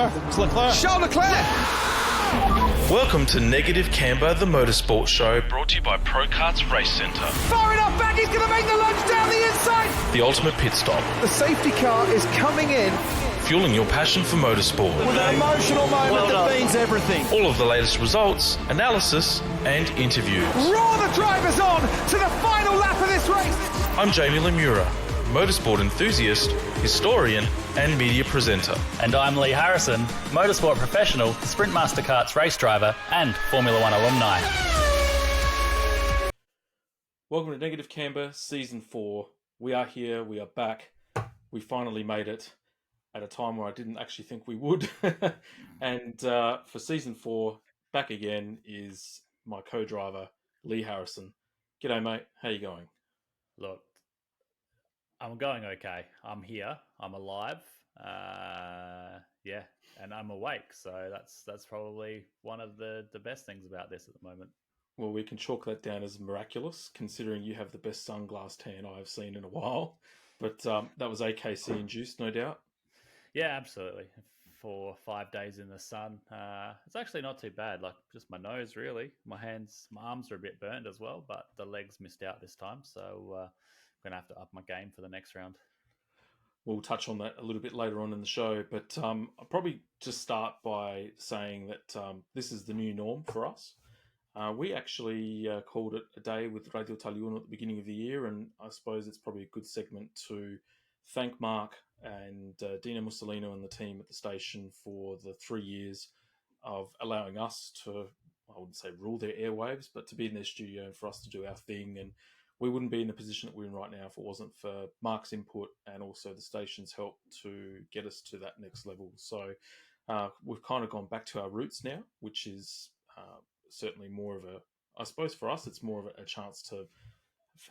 It's Leclerc. Charles Leclerc! Welcome to Negative Canberra, the Motorsport show, brought to you by ProKarts Race Centre. Far enough back, he's going to make the lunge down the inside! The ultimate pit stop, The safety car is coming in. fueling your passion for motorsport. With an emotional moment that means everything. All of the latest results, analysis, and interviews. Roar the drivers on to the final lap of this race! I'm Jamie Lemura, motorsport enthusiast, historian, and media presenter. And I'm Leigh Harrison, motorsport professional, Sprint Master Karts race driver, and Formula One alumni. Welcome to Negative Canberra, Season 4. We are here, we are back. We finally made it at a time where I didn't actually think we would. And for Season 4, back again is my co-driver, Leigh Harrison. G'day, mate. How you going? Look, I'm going okay. I'm here. I'm alive. And I'm awake. So that's probably one of the best things about this at the moment. Well, we can chalk that down as miraculous, considering you have the best sunglass tan I've seen in a while. But that was AKC induced, no doubt. Yeah, absolutely. 4 or 5 days in the sun. It's actually not too bad. Like just my nose, really. My arms are a bit burned as well, but the legs missed out this time. So I'm going to have to up my game for the next round. We'll touch on that a little bit later on in the show, but I'll probably just start by saying that this is the new norm for us. We actually called it a day with Radio Italiano at the beginning of the year, and I suppose it's probably a good segment to thank Mark and Dino Mussolino and the team at the station for the 3 years of allowing us to, I wouldn't say rule their airwaves, but to be in their studio and for us to do our thing. And we wouldn't be in the position that we're in right now if it wasn't for Mark's input and also the station's help to get us to that next level. So we've kind of gone back to our roots now, which is certainly more of a, I suppose for us, it's more of a chance to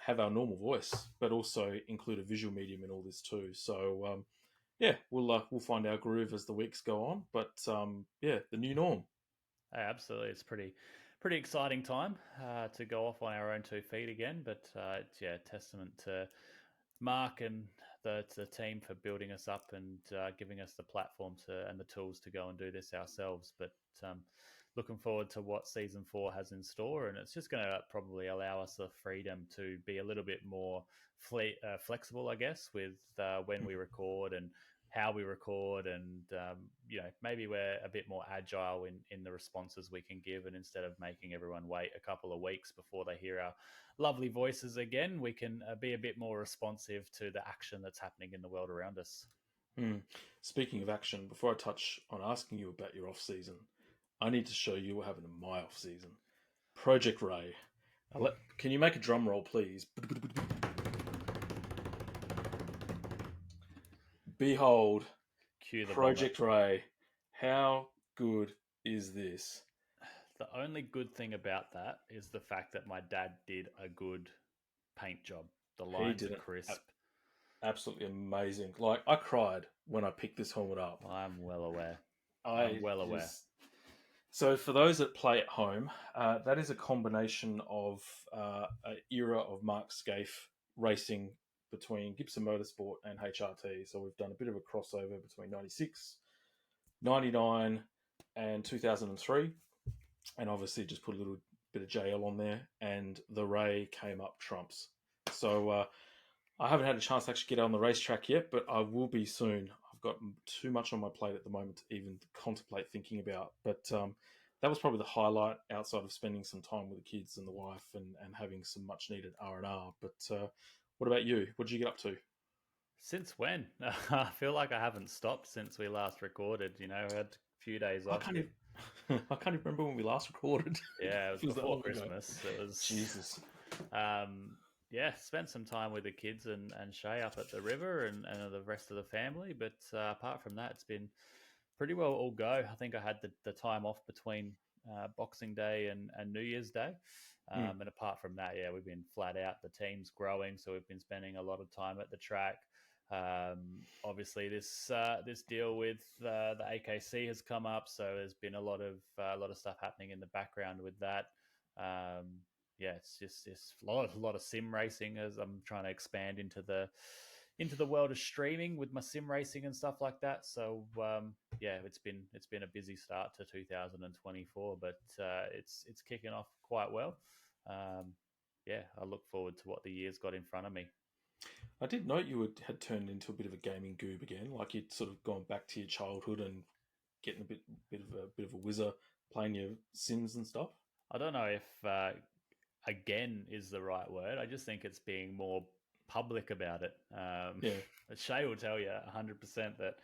have our normal voice, but also include a visual medium in all this too. So we'll find our groove as the weeks go on. But the new norm. Hey, absolutely, it's pretty exciting time to go off on our own 2 feet again. But it's testament to Mark and the team for building us up and giving us the platform and the tools to go and do this ourselves. But looking forward to what Season 4 has in store, and it's just going to probably allow us the freedom to be a little bit more flexible, I guess, with when we record and how we record, and maybe we're a bit more agile in the responses we can give, and instead of making everyone wait a couple of weeks before they hear our lovely voices again, we can be a bit more responsive to the action that's happening in the world around us. Speaking of action, before I touch on asking you about your off season, I need to show you what happened in my off season. Project Ray. Can you make a drum roll, please? Behold, Cue the Project Ray. How good is this? The only good thing about that is the fact that my dad did a good paint job. The lines are crisp. Absolutely amazing. Like, I cried when I picked this helmet up. I'm well aware. Aware. So for those that play at home, that is a combination of an era of Mark Scaife racing between Gibson Motorsport and HRT. So we've done a bit of a crossover between 96, 99 and 2003. And obviously just put a little bit of JL on there, and the Ray came up trumps. So I haven't had a chance to actually get on the racetrack yet, but I will be soon. I've got too much on my plate at the moment to even contemplate thinking about. But that was probably the highlight outside of spending some time with the kids and the wife and having some much needed R&R. But what about you? What did you get up to? Since when? I feel like I haven't stopped since we last recorded. I had a few days off. I can't even remember when we last recorded. Yeah, it was before Christmas. It was Jesus. Spent some time with the kids and Shay up at the river and the rest of the family. But apart from that, it's been pretty well all go. I think I had the time off between Boxing Day and New Year's Day. And apart from that, we've been flat out. The team's growing, so we've been spending a lot of time at the track. Obviously, this deal with the AKC has come up, so there's been a lot of stuff happening in the background with that. It's just a lot of sim racing as I'm trying to expand into the into the world of streaming with my sim racing and stuff like that. So yeah, it's been a busy start to 2024, but it's kicking off quite well. Yeah, I look forward to what the year's got in front of me. I did note you had turned into a bit of a gaming goob again, like you'd sort of gone back to your childhood and getting a bit of a whizzer playing your Sims and stuff. I don't know if again is the right word. I just think it's being more public about it. Yeah. Shay will tell you 100% that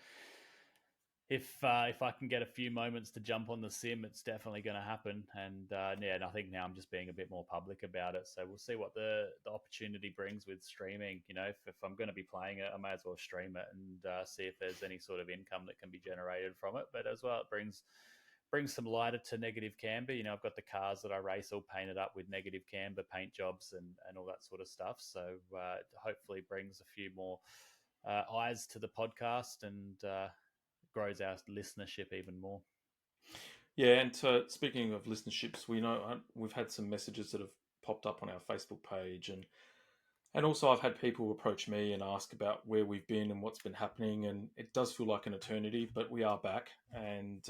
if I can get a few moments to jump on the sim, it's definitely going to happen. And yeah, and I think now I'm just being a bit more public about it. So we'll see what the opportunity brings with streaming. You know, if I'm going to be playing it, I may as well stream it and see if there's any sort of income that can be generated from it. But as well, it brings some lighter to Negative Canberra. You know, I've got the cars that I race all painted up with Negative Canberra paint jobs and all that sort of stuff. So hopefully brings a few more eyes to the podcast and grows our listenership even more. Yeah, and speaking of listenerships, we know we've had some messages that have popped up on our Facebook page, and also I've had people approach me and ask about where we've been and what's been happening, and it does feel like an eternity, but we are back, and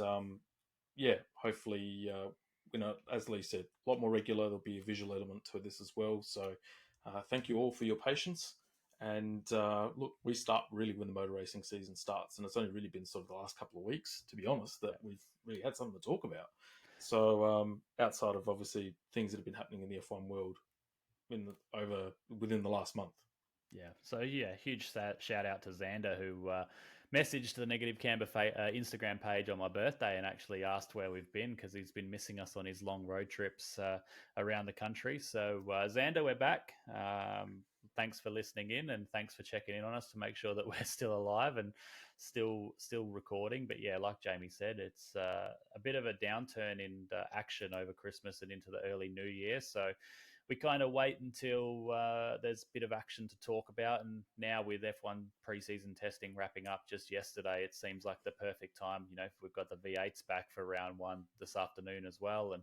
yeah, hopefully, as Leigh said, a lot more regular. There'll be a visual element to this as well. So thank you all for your patience. And look, we start really when the motor racing season starts, and it's only really been sort of the last couple of weeks, to be honest, that we've really had something to talk about. So outside of obviously things that have been happening in the F1 world within the last month. Yeah. So yeah, huge shout out to Xander who messaged the Negative Canberra Instagram page on my birthday and actually asked where we've been because he's been missing us on his long road trips around the country. So Xander, we're back. Thanks for listening in and thanks for checking in on us to make sure that we're still alive and still recording. But yeah, like Jamie said, it's a bit of a downturn in action over Christmas and into the early New Year. So we kind of wait until there's a bit of action to talk about. And now with F1 preseason testing wrapping up just yesterday, it seems like the perfect time. You know, we've got the V8s back for round one this afternoon as well. And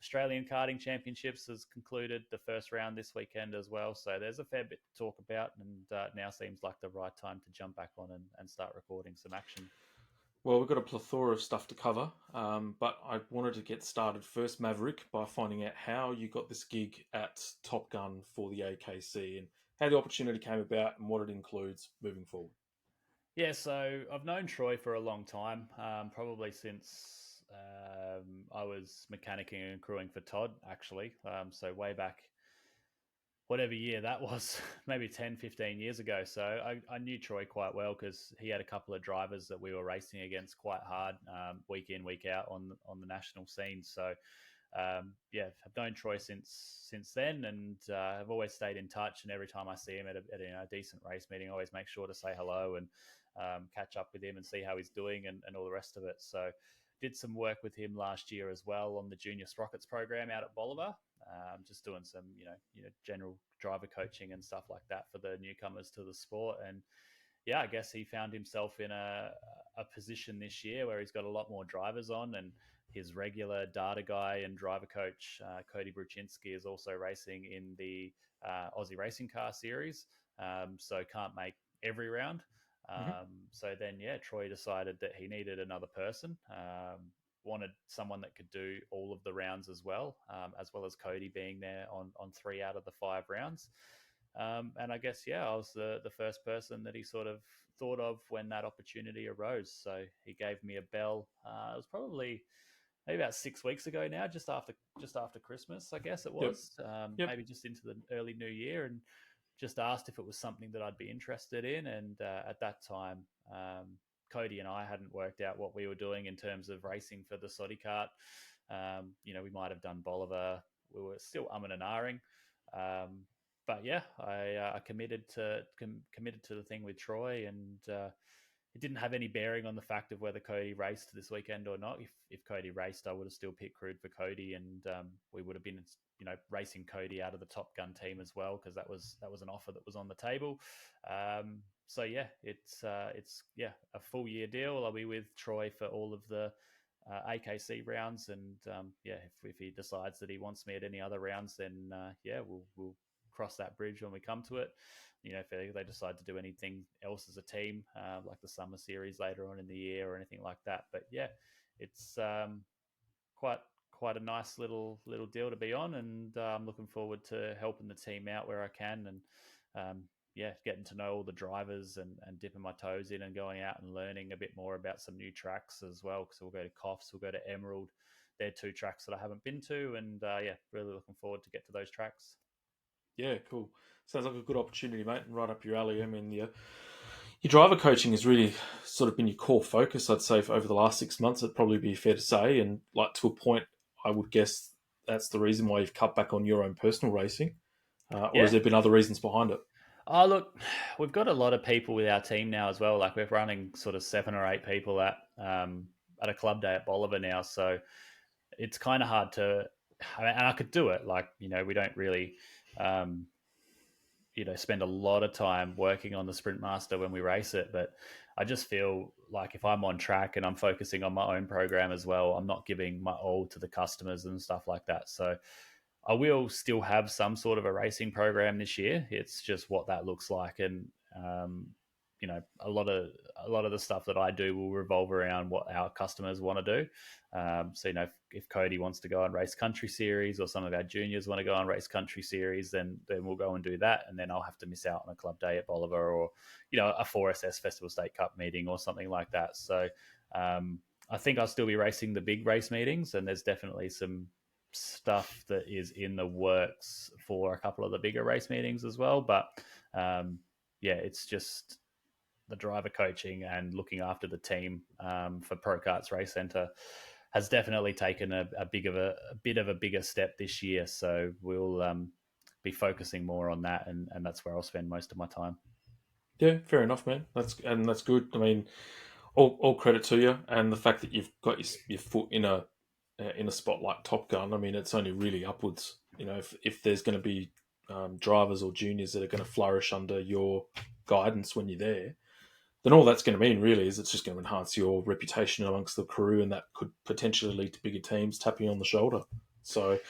Australian Karting Championships has concluded the first round this weekend as well. So there's a fair bit to talk about. And now seems like the right time to jump back on and start recording some action. Well, we've got a plethora of stuff to cover, but I wanted to get started first, Maverick, by finding out how you got this gig at Top Gun for the AKC and how the opportunity came about and what it includes moving forward. Yeah, so I've known Troy for a long time, probably since I was mechanicking and crewing for Todd, actually. So way back, whatever year that was, maybe 10, 15 years ago. So I knew Troy quite well because he had a couple of drivers that we were racing against quite hard week in, week out on the national scene. So yeah, I've known Troy since then, and I've always stayed in touch. And every time I see him at a decent race meeting, I always make sure to say hello and catch up with him and see how he's doing and all the rest of it. So did some work with him last year as well on the Junior Sprockets program out at Bolivar, just doing some you know general driver coaching and stuff like that for the newcomers to the sport. And yeah, I guess he found himself in a position this year where he's got a lot more drivers on, and his regular data guy and driver coach, Cody Bruczynski, is also racing in the Aussie Racing Car Series, so can't make every round. So then, yeah, Troy decided that he needed another person, wanted someone that could do all of the rounds as well as Cody being there on 3 out of the 5 rounds. And I guess, yeah, I was the first person that he sort of thought of when that opportunity arose. So he gave me a bell. It was probably maybe about 6 weeks ago now, just after Christmas, I guess it was. Yep. Maybe just into the early new year, and just asked if it was something that I'd be interested in. And at that time, Cody and I hadn't worked out what we were doing in terms of racing for the Soddy Kart. You know, we might have done Bolivar. We were still umming and ahhing. But yeah, I committed to the thing with Troy, and it didn't have any bearing on the fact of whether Cody raced this weekend or not. If Cody raced, I would have still picked crewed for Cody, and we would have been racing Cody out of the Top Gun team as well, because that was an offer that was on the table. So yeah, it's a full year deal. I'll be with Troy for all of the AKC rounds, and yeah, if he decides that he wants me at any other rounds, then yeah, we'll cross that bridge when we come to it. If they decide to do anything else as a team, like the summer series later on in the year or anything like that. But yeah, it's quite a nice little deal to be on, and I'm looking forward to helping the team out where I can, and getting to know all the drivers and dipping my toes in and going out and learning a bit more about some new tracks as well. So we'll go to Coffs, we'll go to Emerald. They're 2 tracks that I haven't been to, and really looking forward to get to those tracks. Yeah, cool. Sounds like a good opportunity, mate, and right up your alley. I mean, your driver coaching has really sort of been your core focus, I'd say, for over the last 6 months. It'd probably be fair to say, and like to a point, I would guess that's the reason why you've cut back on your own personal racing, or has there been other reasons behind it? Oh, look, we've got a lot of people with our team now as well. Like we're running sort of 7 or 8 people at a club day at Bolivar now, so it's kind of hard to. And I could do it. Like we don't really. Spend a lot of time working on the Sprint Master when we race it, but I just feel like if I'm on track and I'm focusing on my own program as well, I'm not giving my all to the customers and stuff like that. So I will still have some sort of a racing program this year. It's just what that looks like, and a lot of the stuff that I do will revolve around what our customers want to do. So if Cody wants to go on race country series, or some of our juniors want to go on race country series, then we'll go and do that, and then I'll have to miss out on a club day at Bolivar, or a 4SS Festival State Cup meeting or something like that. So I think I'll still be racing the big race meetings, and there's definitely some stuff that is in the works for a couple of the bigger race meetings as well. But it's just the driver coaching and looking after the team for Pro Karts Race Centre has definitely taken a bit of a bigger step this year. So we'll be focusing more on that, and that's where I'll spend most of my time. Yeah, fair enough, man. That's good. I mean, all credit to you, and the fact that you've got your foot in a spot like Top Gun. I mean, it's only really upwards. If there's going to be drivers or juniors that are going to flourish under your guidance when you're there, then all that's going to mean really is it's just going to enhance your reputation amongst the crew, and that could potentially lead to bigger teams tapping you on the shoulder. So,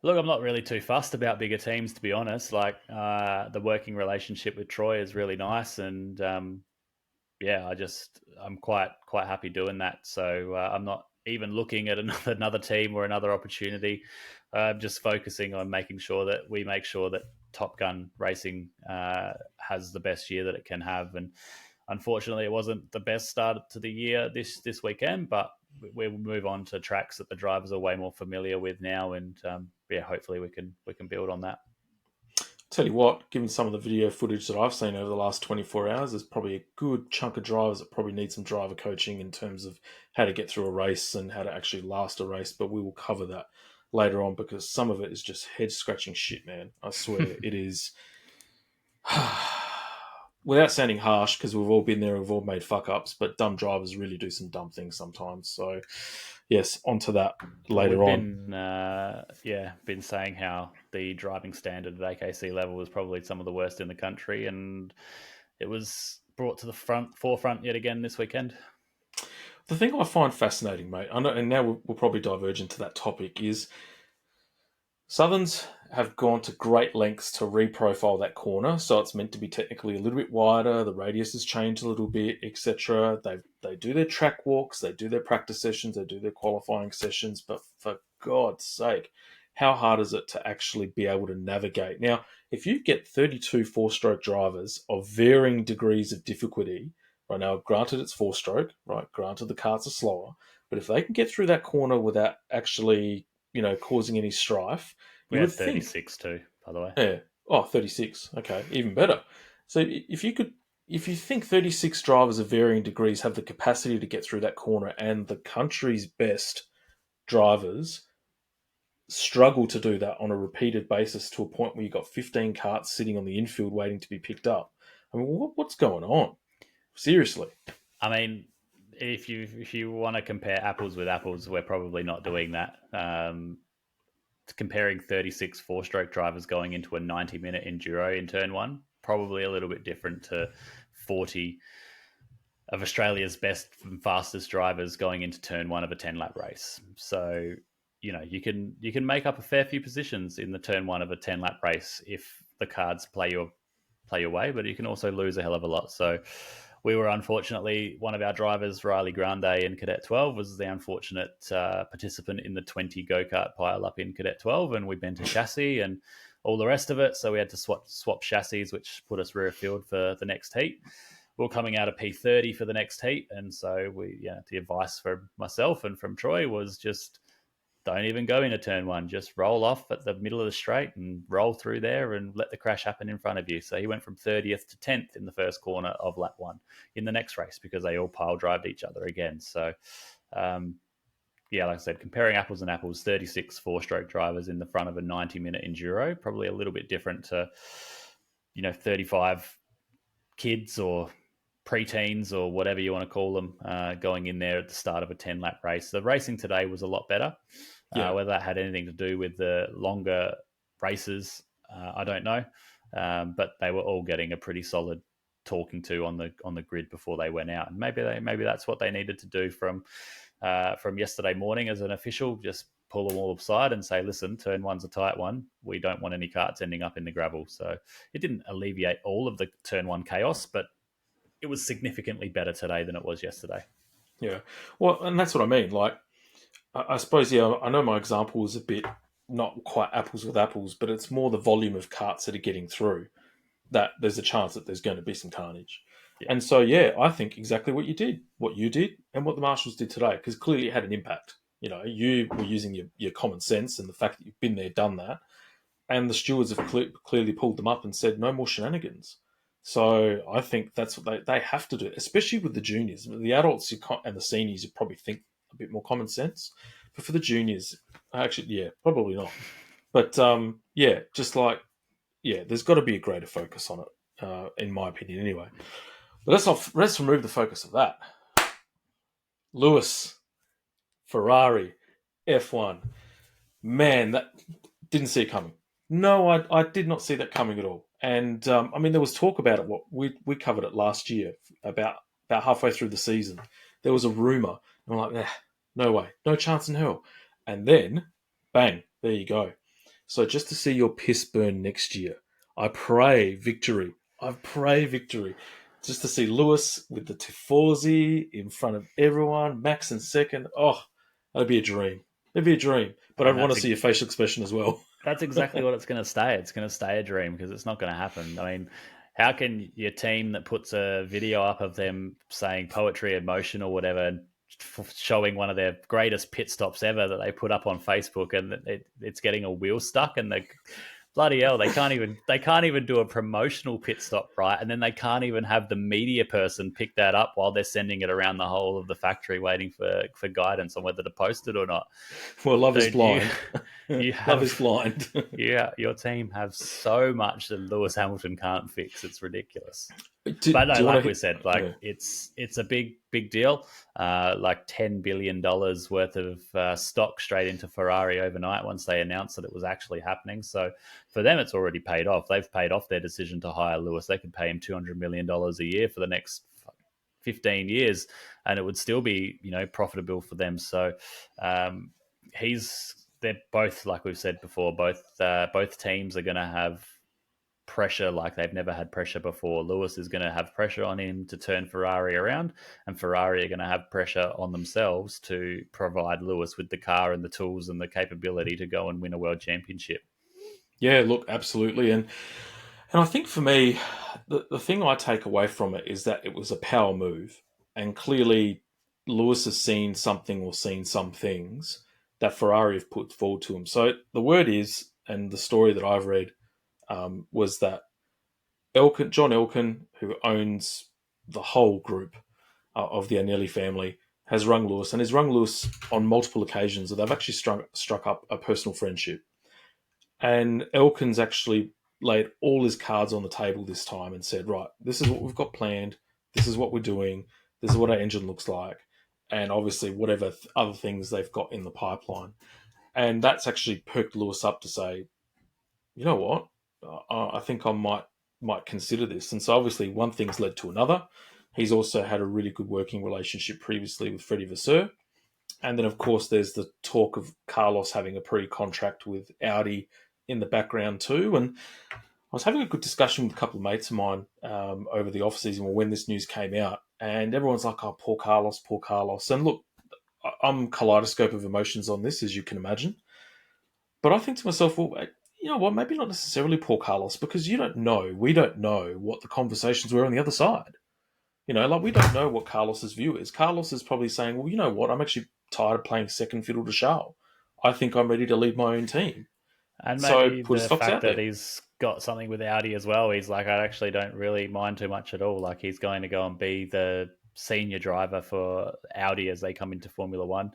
look, I'm not really too fussed about bigger teams, to be honest. Like the working relationship with Troy is really nice, and I'm quite happy doing that. So I'm not even looking at another team or another opportunity. I'm just focusing on making sure that Top Gun Racing has the best year that it can have. And unfortunately, it wasn't the best start to the year this weekend, but we'll move on to tracks that the drivers are way more familiar with now, and hopefully we can build on that. Tell you what, given some of the video footage that I've seen over the last 24 hours, there's probably a good chunk of drivers that probably need some driver coaching in terms of how to get through a race and how to actually last a race, but we will cover that later on, because some of it is just head-scratching shit, man. I swear, it is. Without sounding harsh, because we've all been there, we've all made fuck-ups, but dumb drivers really do some dumb things sometimes. So, yes, onto that later on. Been saying how the driving standard at AKC level was probably some of the worst in the country, and it was brought to the forefront yet again this weekend. The thing I find fascinating, mate, and now we'll probably diverge into that topic, is Southerns have gone to great lengths to reprofile that corner, so it's meant to be technically a little bit wider, the radius has changed a little bit, etc. They do their track walks, they do their practice sessions, they do their qualifying sessions, but for God's sake, how hard is it to actually be able to navigate? Now, if you get 32 four-stroke drivers of varying degrees of difficulty, right now, granted it's four-stroke, right, granted the karts are slower, but if they can get through that corner without actually, causing any strife, we had 36 too, by the way. Yeah. Oh, 36. Okay, even better. So if you think 36 drivers of varying degrees have the capacity to get through that corner, and the country's best drivers struggle to do that on a repeated basis to a point where you've got 15 karts sitting on the infield waiting to be picked up. I mean, what's going on? Seriously. I mean, if you want to compare apples with apples, we're probably not doing that. Comparing 36 four-stroke drivers going into a 90-minute enduro in turn one, probably a little bit different to 40 of Australia's best and fastest drivers going into turn one of a 10-lap race. So you can make up a fair few positions in the turn one of a 10-lap race if the cards play your way, but you can also lose a hell of a lot. So we were unfortunately, one of our drivers, Riley Grande in Cadet 12, was the unfortunate participant in the 20 go-kart pile-up in Cadet 12, and we bent a chassis and all the rest of it. So we had to swap chassis, which put us rear field for the next heat. We were coming out of P30 for the next heat, and so the advice from myself and from Troy was just don't even go into turn one. Just roll off at the middle of the straight and roll through there and let the crash happen in front of you. So he went from 30th to 10th in the first corner of lap one in the next race because they all pile drived each other again. So, like I said, comparing apples and apples, 36 four-stroke drivers in the front of a 90-minute enduro, probably a little bit different to, 35 kids or preteens or whatever you want to call them going in there at the start of a 10-lap race. The racing today was a lot better. Whether that had anything to do with the longer races, I don't know. But they were all getting a pretty solid talking to on the grid before they went out. And maybe that's what they needed to do from yesterday morning as an official. Just pull them all aside and say, listen, turn one's a tight one. We don't want any karts ending up in the gravel. So it didn't alleviate all of the turn one chaos, but it was significantly better today than it was yesterday. Yeah. Well, and that's what I mean. Like, I suppose, I know my example was a bit not quite apples with apples, but it's more the volume of carts that are getting through that there's a chance that there's going to be some carnage. Yeah. And so, I think exactly what you did, and what the marshals did today, because clearly it had an impact. You were using your common sense and the fact that you've been there, done that. And the stewards have clearly pulled them up and said, no more shenanigans. So I think that's what they have to do, especially with the juniors. The adults and the seniors, you probably think a bit more common sense. But for the juniors, actually, probably not. But, there's got to be a greater focus on it, in my opinion anyway. But let's remove the focus of that. Lewis, Ferrari, F1. Man, that didn't see it coming. No, I did not see that coming at all. And, there was talk about it. We covered it last year, about halfway through the season. There was a rumour. And I'm like, no way. No chance in hell. And then, bang, there you go. So just to see your piss burn next year, I pray victory. Just to see Lewis with the Tifosi in front of everyone, Max in second. Oh, that'd be a dream. But I'd want to see your facial expression as well. That's exactly what it's going to stay. It's going to stay a dream because it's not going to happen. I mean, how can your team that puts a video up of them saying poetry in motion or whatever, showing one of their greatest pit stops ever that they put up on Facebook, and it's getting a wheel stuck, and they bloody hell, they can't even do a promotional pit stop right, and then they can't even have the media person pick that up while they're sending it around the whole of the factory waiting for guidance on whether to post it or not. Well, love is blind. Love is blind. Yeah, your team have so much that Lewis Hamilton can't fix. It's ridiculous. But no, like we said, it's a big deal. Like $10 billion worth of stock straight into Ferrari overnight once they announced that it was actually happening. So for them, it's already paid off. They've paid off their decision to hire Lewis. They could pay him $200 million a year for the next 15 years, and it would still be, profitable for them. So they're both, like we've said before, both teams are going to have pressure like they've never had pressure before. Lewis is going to have pressure on him to turn Ferrari around, and Ferrari are going to have pressure on themselves to provide Lewis with the car and the tools and the capability to go and win a world championship. Yeah, look, absolutely. And I think for me, the thing I take away from it is that it was a power move, and clearly Lewis has seen something or seen some things that Ferrari have put forward to him. So the word is, and the story that I've read, was that John Elkann, who owns the whole group of the Agnelli family, has rung Lewis, and has rung Lewis on multiple occasions. They've actually struck up a personal friendship. And Elkann's actually laid all his cards on the table this time and said, right, this is what we've got planned. This is what we're doing. This is what our engine looks like. And obviously whatever other things they've got in the pipeline. And that's actually perked Lewis up to say, you know what? I think I might consider this. And so obviously one thing's led to another. He's also had a really good working relationship previously with Freddie Vasseur. And then, of course, there's the talk of Carlos having a pre-contract with Audi in the background too. And I was having a good discussion with a couple of mates of mine over the off-season when this news came out. And everyone's like, oh, poor Carlos, poor Carlos. And look, I'm a kaleidoscope of emotions on this, as you can imagine. But I think to myself, well, you know what, maybe not necessarily poor Carlos, because we don't know what the conversations were on the other side. You know, like we don't know what Carlos's view is. Carlos is probably saying, well, you know what, I'm actually tired of playing second fiddle to Charles. I think I'm ready to lead my own team. And So maybe put his the stocks fact out that there. he's got something with Audi as well, he's like, I actually don't really mind too much at all. Like he's going to go and be the senior driver for Audi as they come into Formula One.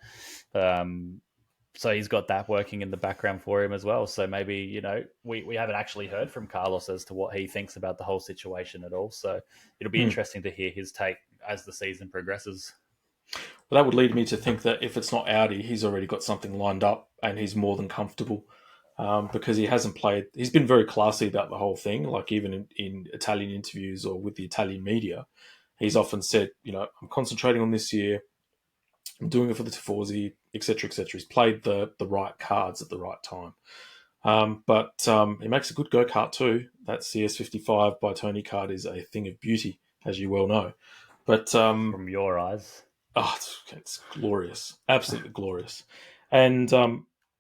So he's got that working in the background for him as well. So maybe, you know, we haven't actually heard from Carlos as to what he thinks about the whole situation at all. So it'll be interesting to hear his take as the season progresses. Well, that would lead me to think that if it's not Audi, he's already got something lined up and he's more than comfortable because he hasn't played. He's been very classy about the whole thing, like even in Italian interviews or with the Italian media. He's often said, you know, I'm concentrating on this year. I'm doing it for the Tifosi, etc., etc. He's played the right cards at the right time. But he makes a good go-kart too. That CS55 by Tony Kart is a thing of beauty, as you well know. But From your eyes. oh, it's glorious, absolutely glorious. And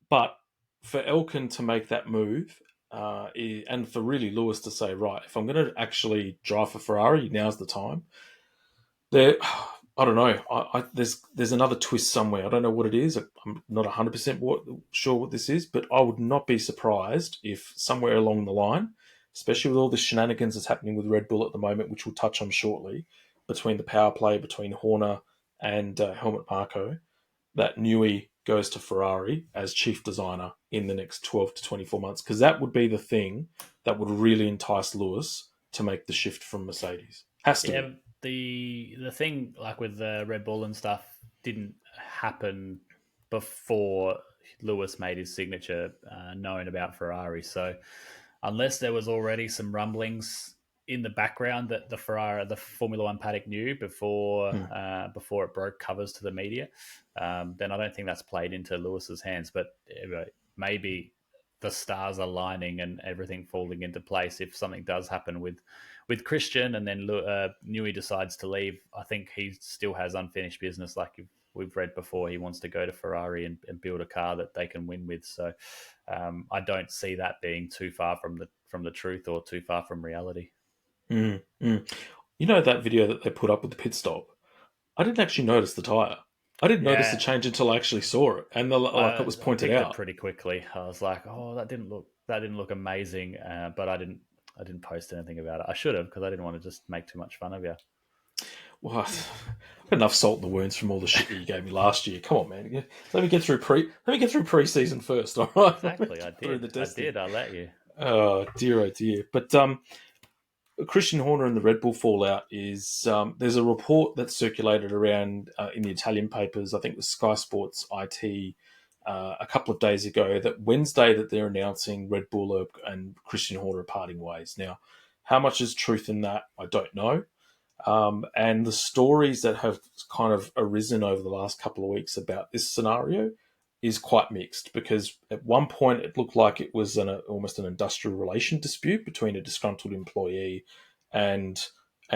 but for Elkin to make that move, and for really Lewis to say, right, if I'm going to actually drive for Ferrari, now's the time. There, I don't know. There's another twist somewhere. I don't know what it is. I'm not 100% sure what this is, but I would not be surprised if somewhere along the line, especially with all the shenanigans that's happening with Red Bull at the moment, which we'll touch on shortly, between the power play between Horner and Helmut Marko, that Newey goes to Ferrari as chief designer in the next 12 to 24 months, because that would be the thing that would really entice Lewis to make the shift from Mercedes. Has to be. The thing like with the Red Bull and stuff didn't happen before Lewis made his signature known about Ferrari. So unless there was already some rumblings in the background that the Formula One paddock knew before it broke covers to the media, then I don't think that's played into Lewis's hands. But maybe the stars aligning and everything falling into place if something does happen with Christian and then Newey decides to leave. I think he still has unfinished business. Like we've read before, he wants to go to Ferrari and build a car that they can win with. So I don't see that being too far from the truth or too far from reality. You know that video that they put up with the pit stop? I didn't actually notice the tyre. I didn't notice the change until I actually saw it, and it was pointed out. It pretty quickly. I was like, "Oh, that didn't look amazing," but I didn't post anything about it. I should have, because I didn't want to just make too much fun of you. Well, I've got enough salt in the wounds from all the shit that you gave me last year. Come on, man. Let me get through pre-season first, all right? Exactly, I did. I let you. Oh dear. But Christian Horner and the Red Bull fallout is there's a report that's circulated around in the Italian papers. I think it was Sky Sports IT a couple of days ago, that Wednesday that they're announcing Red Bull and Christian Horner are parting ways. Now, how much is truth in that, I don't know. And the stories that have kind of arisen over the last couple of weeks about this scenario is quite mixed, because at one point it looked like it was almost an industrial relation dispute between a disgruntled employee and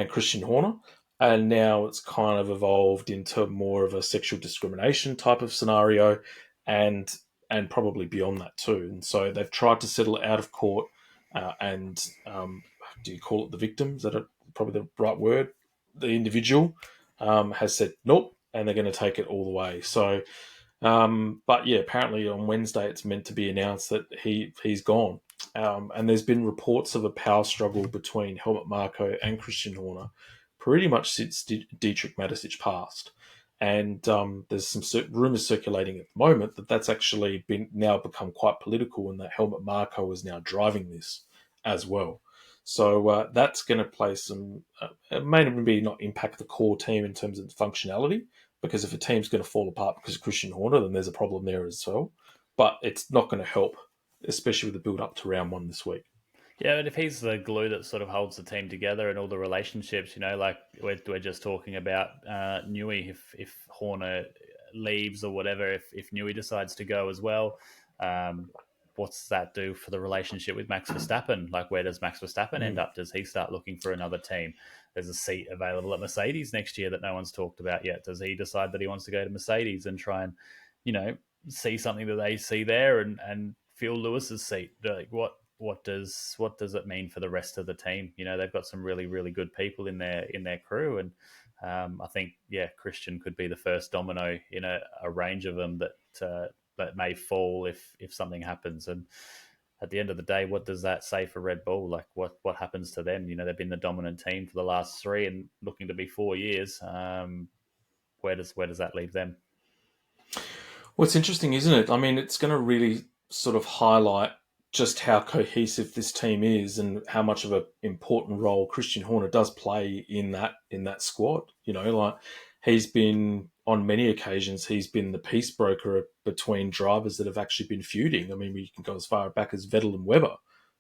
Christian Horner. And now it's kind of evolved into more of a sexual discrimination type of scenario, and probably beyond that too. And so they've tried to settle it out of court. Do you call it the victim? Is that probably the right word? The individual has said nope, and they're going to take it all the way. So, but yeah, apparently on Wednesday it's meant to be announced that he's gone. And there's been reports of a power struggle between Helmut Marko and Christian Horner pretty much since Dietrich Mateschitz passed. And there's some rumours circulating at the moment that that's actually now become quite political, and that Helmut Marko is now driving this as well. So that's going to play some, it may maybe not impact the core team in terms of the functionality, because if a team's going to fall apart because of Christian Horner, then there's a problem there as well. But it's not going to help, especially with the build up to round one this week. Yeah, but if he's the glue that sort of holds the team together and all the relationships, like we're just talking about Newey, if Horner leaves or whatever, if Newey decides to go as well, what's that do for the relationship with Max Verstappen? Like, where does Max Verstappen end up? Does he start looking for another team? There's a seat available at Mercedes next year that no one's talked about yet. Does he decide that he wants to go to Mercedes and try and, see something that they see there and fill Lewis's seat? Like, what does it mean for the rest of the team? They've got some really, really good people in their crew, and I think Christian could be the first domino in a range of them that may fall if something happens. And at the end of the day, what does that say for Red Bull? Like, what happens to them? They've been the dominant team for the last 3 and looking to be 4 years. Where does that leave them? Well, it's interesting, isn't it? I mean, it's going to really sort of highlight just how cohesive this team is and how much of an important role Christian Horner does play in that squad. Like, he's been, on many occasions, he's been the peace broker between drivers that have actually been feuding. I mean, we can go as far back as Vettel and Webber,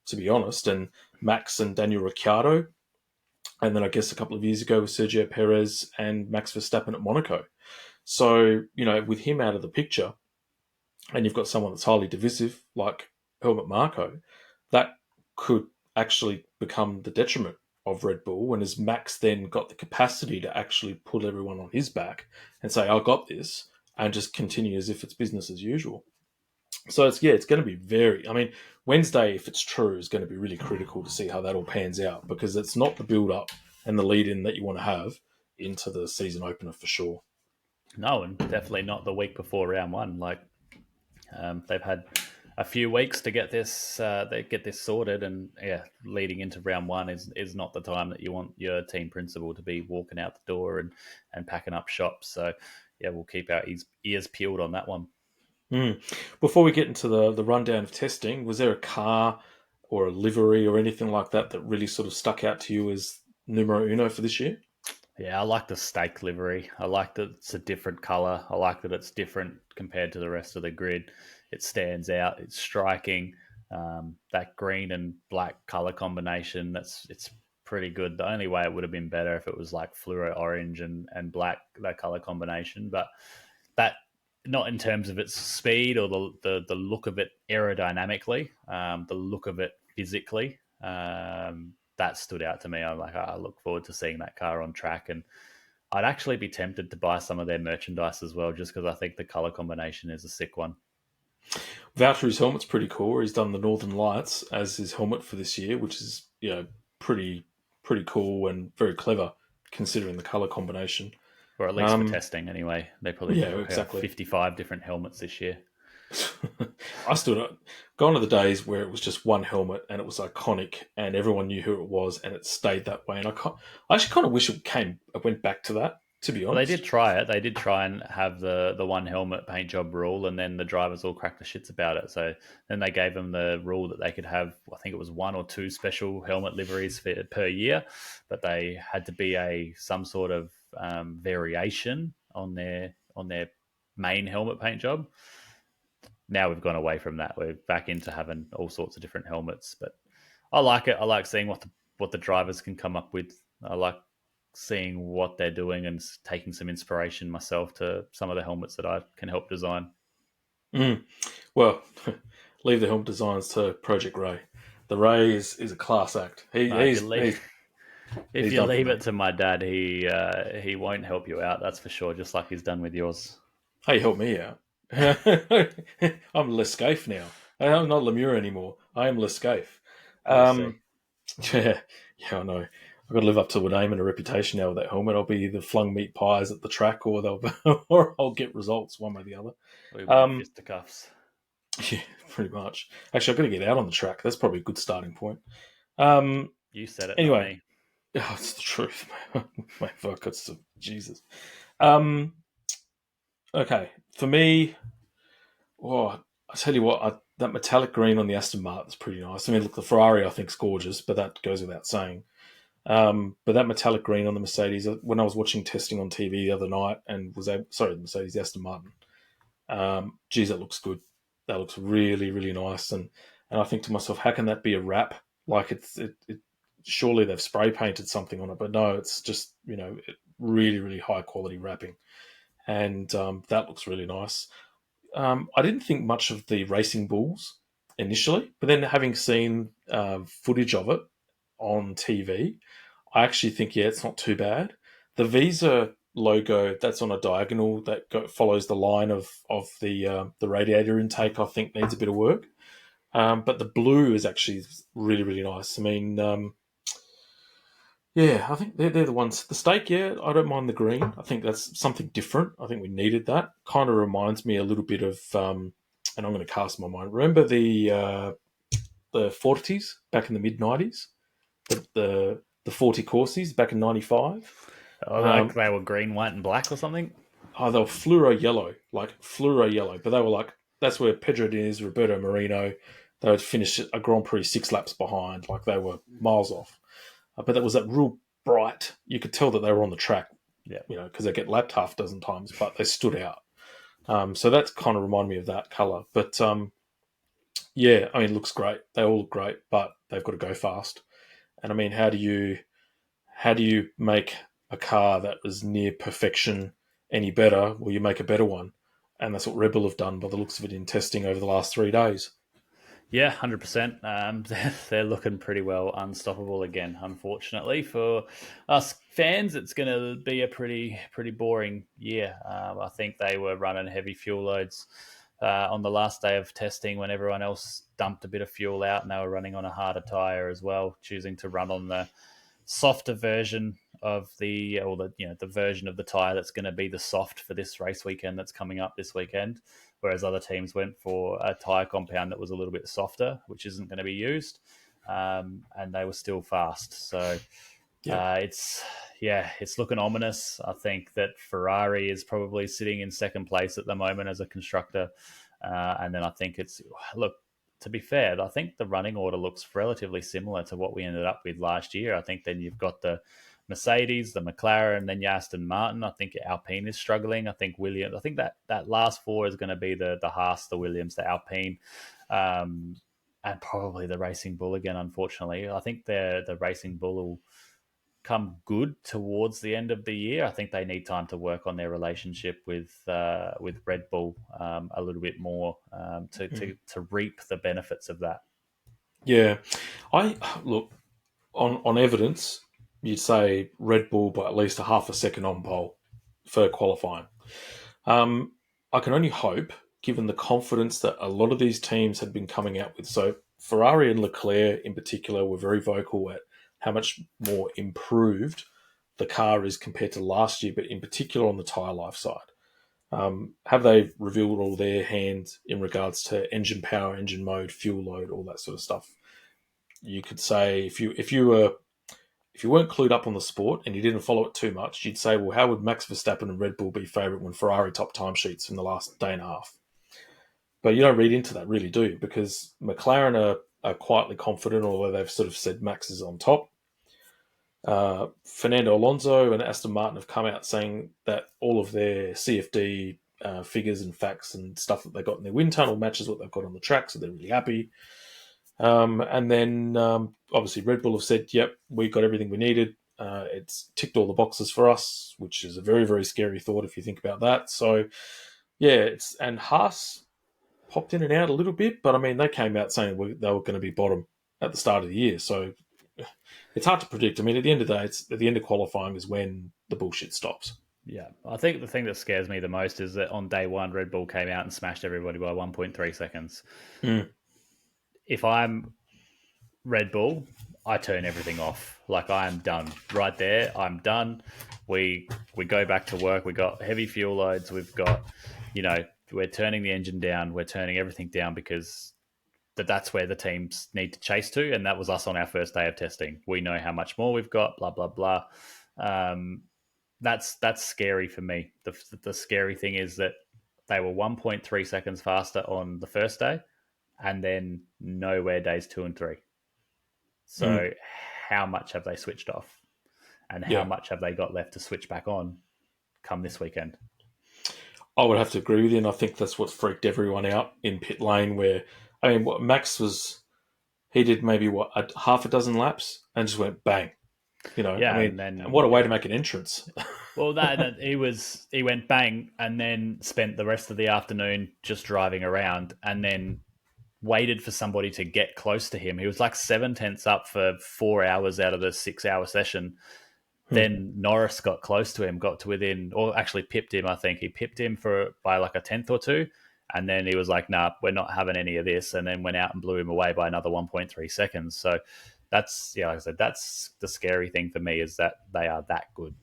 to be honest, and Max and Daniel Ricciardo. And then I guess a couple of years ago with Sergio Perez and Max Verstappen at Monaco. So, with him out of the picture, and you've got someone that's highly divisive like Helmut Marko, that could actually become the detriment of Red Bull. And as Max then got the capacity to actually pull everyone on his back and say, I got this, and just continue as if it's business as usual. So it's going to be Wednesday, if it's true, is going to be really critical to see how that all pans out, because it's not the build-up and the lead-in that you want to have into the season opener for sure. No, and definitely not the week before round one. Like, they've had a few weeks to get this sorted, and leading into round one is not the time that you want your team principal to be walking out the door and packing up shop. So we'll keep our ears peeled on that one. Before we get into the rundown of testing, was there a car or a livery or anything like that really sort of stuck out to you as numero uno for this year? Yeah, I like the stake livery. I like that it's a different colour. I like that it's different compared to the rest of the grid. It stands out. It's striking. That green and black colour combination, it's pretty good. The only way it would have been better if it was like fluoro orange and black, that colour combination. But that, not in terms of its speed or the look of it aerodynamically, the look of it physically, that stood out to me. I'm like, I look forward to seeing that car on track, and I'd actually be tempted to buy some of their merchandise as well, just because I think the color combination is a sick one. Valtteri's helmet's pretty cool. He's done the Northern Lights as his helmet for this year, which is pretty cool and very clever considering the color combination. Or at least for testing, anyway. They probably have 55 different helmets this year. I still gone are the days where it was just one helmet and it was iconic and everyone knew who it was and it stayed that way. And I actually kind of wish it went back to that, to be honest. Well, they did try it. They did try and have the one helmet paint job rule, and then the drivers all cracked the shits about it. So then they gave them the rule that they could have, I think it was 1 or 2 special helmet liveries per year, but they had to be some sort of variation on their main helmet paint job. Now we've gone away from that. We're back into having all sorts of different helmets, but I like it. I like seeing what the drivers can come up with. I like seeing what they're doing and taking some inspiration myself to some of the helmets that I can help design. Well, leave the helmet designs to Project Ray. The Ray is a class act. If you leave it to my dad, he won't help you out. That's for sure. Just like he's done with yours. Hey, help me out. I'm Lescafe now. I'm not Lemura anymore. I am Lescafe. Yeah, I know. I've got to live up to a name and a reputation now with that helmet. I'll be either flung meat pies at the track, or I'll get results one way or the other. Fisticuffs. Yeah, pretty much. Actually, I've got to get out on the track. That's probably a good starting point. You said it. Anyway, it's the truth, my fuck. It's Jesus. Okay, for me, I tell you what, that metallic green on the Aston Martin is pretty nice. I mean, look, the Ferrari I think is gorgeous, but that goes without saying. But that metallic green on the Mercedes, when I was watching testing on TV the other night, and the Mercedes, the Aston Martin, geez, that looks good. That looks really, really nice. And I think to myself, how can that be a wrap? Like it surely they've spray painted something on it, but no, it's just really, really high quality wrapping. and that looks really nice. I didn't think much of the Racing Bulls initially, but then having seen footage of it on TV, I actually think, it's not too bad. The Visa logo that's on a diagonal that follows the line of the radiator intake, I think needs a bit of work. But the blue is actually really, really nice. I mean, I think they're the ones. The steak, I don't mind the green. I think that's something different. I think we needed that. Kind of reminds me a little bit of, and I'm going to cast my mind. Remember the Fortis back in the mid-90s? The 40 Corsis back in 95? Oh, like they were green, white, and black or something? Oh, they were fluoro yellow. But they were like, that's where Pedro Diniz, Roberto Marino, they would finish a Grand Prix 6 laps behind. Like, they were miles off. But that was that real bright. You could tell that they were on the track, because they get lapped half a dozen times, but they stood out. So that kind of reminded me of that colour. But, I mean, it looks great. They all look great, but they've got to go fast. And, I mean, how do you make a car that was near perfection any better? Well, you make a better one. And that's what Red Bull have done by the looks of it in testing over the last 3 days. Yeah, 100%. They're looking pretty well unstoppable again. Unfortunately for us fans, it's going to be a pretty boring year. I think they were running heavy fuel loads on the last day of testing when everyone else dumped a bit of fuel out, and they were running on a harder tyre as well, choosing to run on the softer version of the version of the tyre that's going to be the soft for this race weekend that's coming up this weekend. Whereas other teams went for a tyre compound that was a little bit softer, which isn't going to be used, and they were still fast. So it's looking ominous. I think that Ferrari is probably sitting in second place at the moment as a constructor, and then I think to be fair, I think the running order looks relatively similar to what we ended up with last year. I think then you've got the Mercedes, the McLaren, then Aston Martin. I think Alpine is struggling. I think Williams. I think that last four is going to be the Haas, the Williams, the Alpine, and probably the Racing Bull again. Unfortunately, I think the Racing Bull will come good towards the end of the year. I think they need time to work on their relationship with Red Bull a little bit more to reap the benefits of that. Yeah, I look on evidence. You'd say Red Bull by at least a half a second on pole for qualifying. I can only hope, given the confidence that a lot of these teams had been coming out with. So Ferrari and Leclerc in particular were very vocal at how much more improved the car is compared to last year, but in particular on the tyre life side. Have they revealed all their hands in regards to engine power, engine mode, fuel load, all that sort of stuff? You could say if you weren't clued up on the sport and you didn't follow it too much, you'd say, well, how would Max Verstappen and Red Bull be favourite when Ferrari top timesheets in the last day and a half? But you don't read into that, really, do you? Because McLaren are quietly confident, although they've sort of said Max is on top. Fernando Alonso and Aston Martin have come out saying that all of their CFD figures and facts and stuff that they got in their wind tunnel matches what they've got on the track, so they're really happy. And then obviously Red Bull have said, yep, we got everything we needed. It's ticked all the boxes for us, which is a very, very scary thought if you think about that. So, and Haas popped in and out a little bit, but I mean, they came out saying they were going to be bottom at the start of the year. So it's hard to predict. I mean, at the end of the day, it's at the end of qualifying is when the bullshit stops. Yeah, I think the thing that scares me the most is that on day one, Red Bull came out and smashed everybody by 1.3 seconds. If I'm Red Bull, I turn everything off. Like, I am done. Right there, I'm done. We go back to work. We got heavy fuel loads. We've got, we're turning the engine down. We're turning everything down because that's where the teams need to chase to. And that was us on our first day of testing. We know how much more we've got, blah, blah, blah. That's scary for me. The scary thing is that they were 1.3 seconds faster on the first day and then nowhere days 2 and 3. So how much have they switched off? And how much have they got left to switch back on come this weekend? I would have to agree with you, and I think that's what freaked everyone out in pit lane where, I mean, what Max was, he did maybe, half a dozen laps and just went bang. I mean, and what a way to make an entrance. Well, he went bang and then spent the rest of the afternoon just driving around and then waited for somebody to get close to him. He was like 7/10 up for 4 hours out of the 6 hour session. Then Norris got close to him, got to within, or actually pipped him. I think he pipped him by like a tenth or two. And then he was like, nah, we're not having any of this. And then went out and blew him away by another 1.3 seconds. So that's, like I said, that's the scary thing for me, is that they are that good.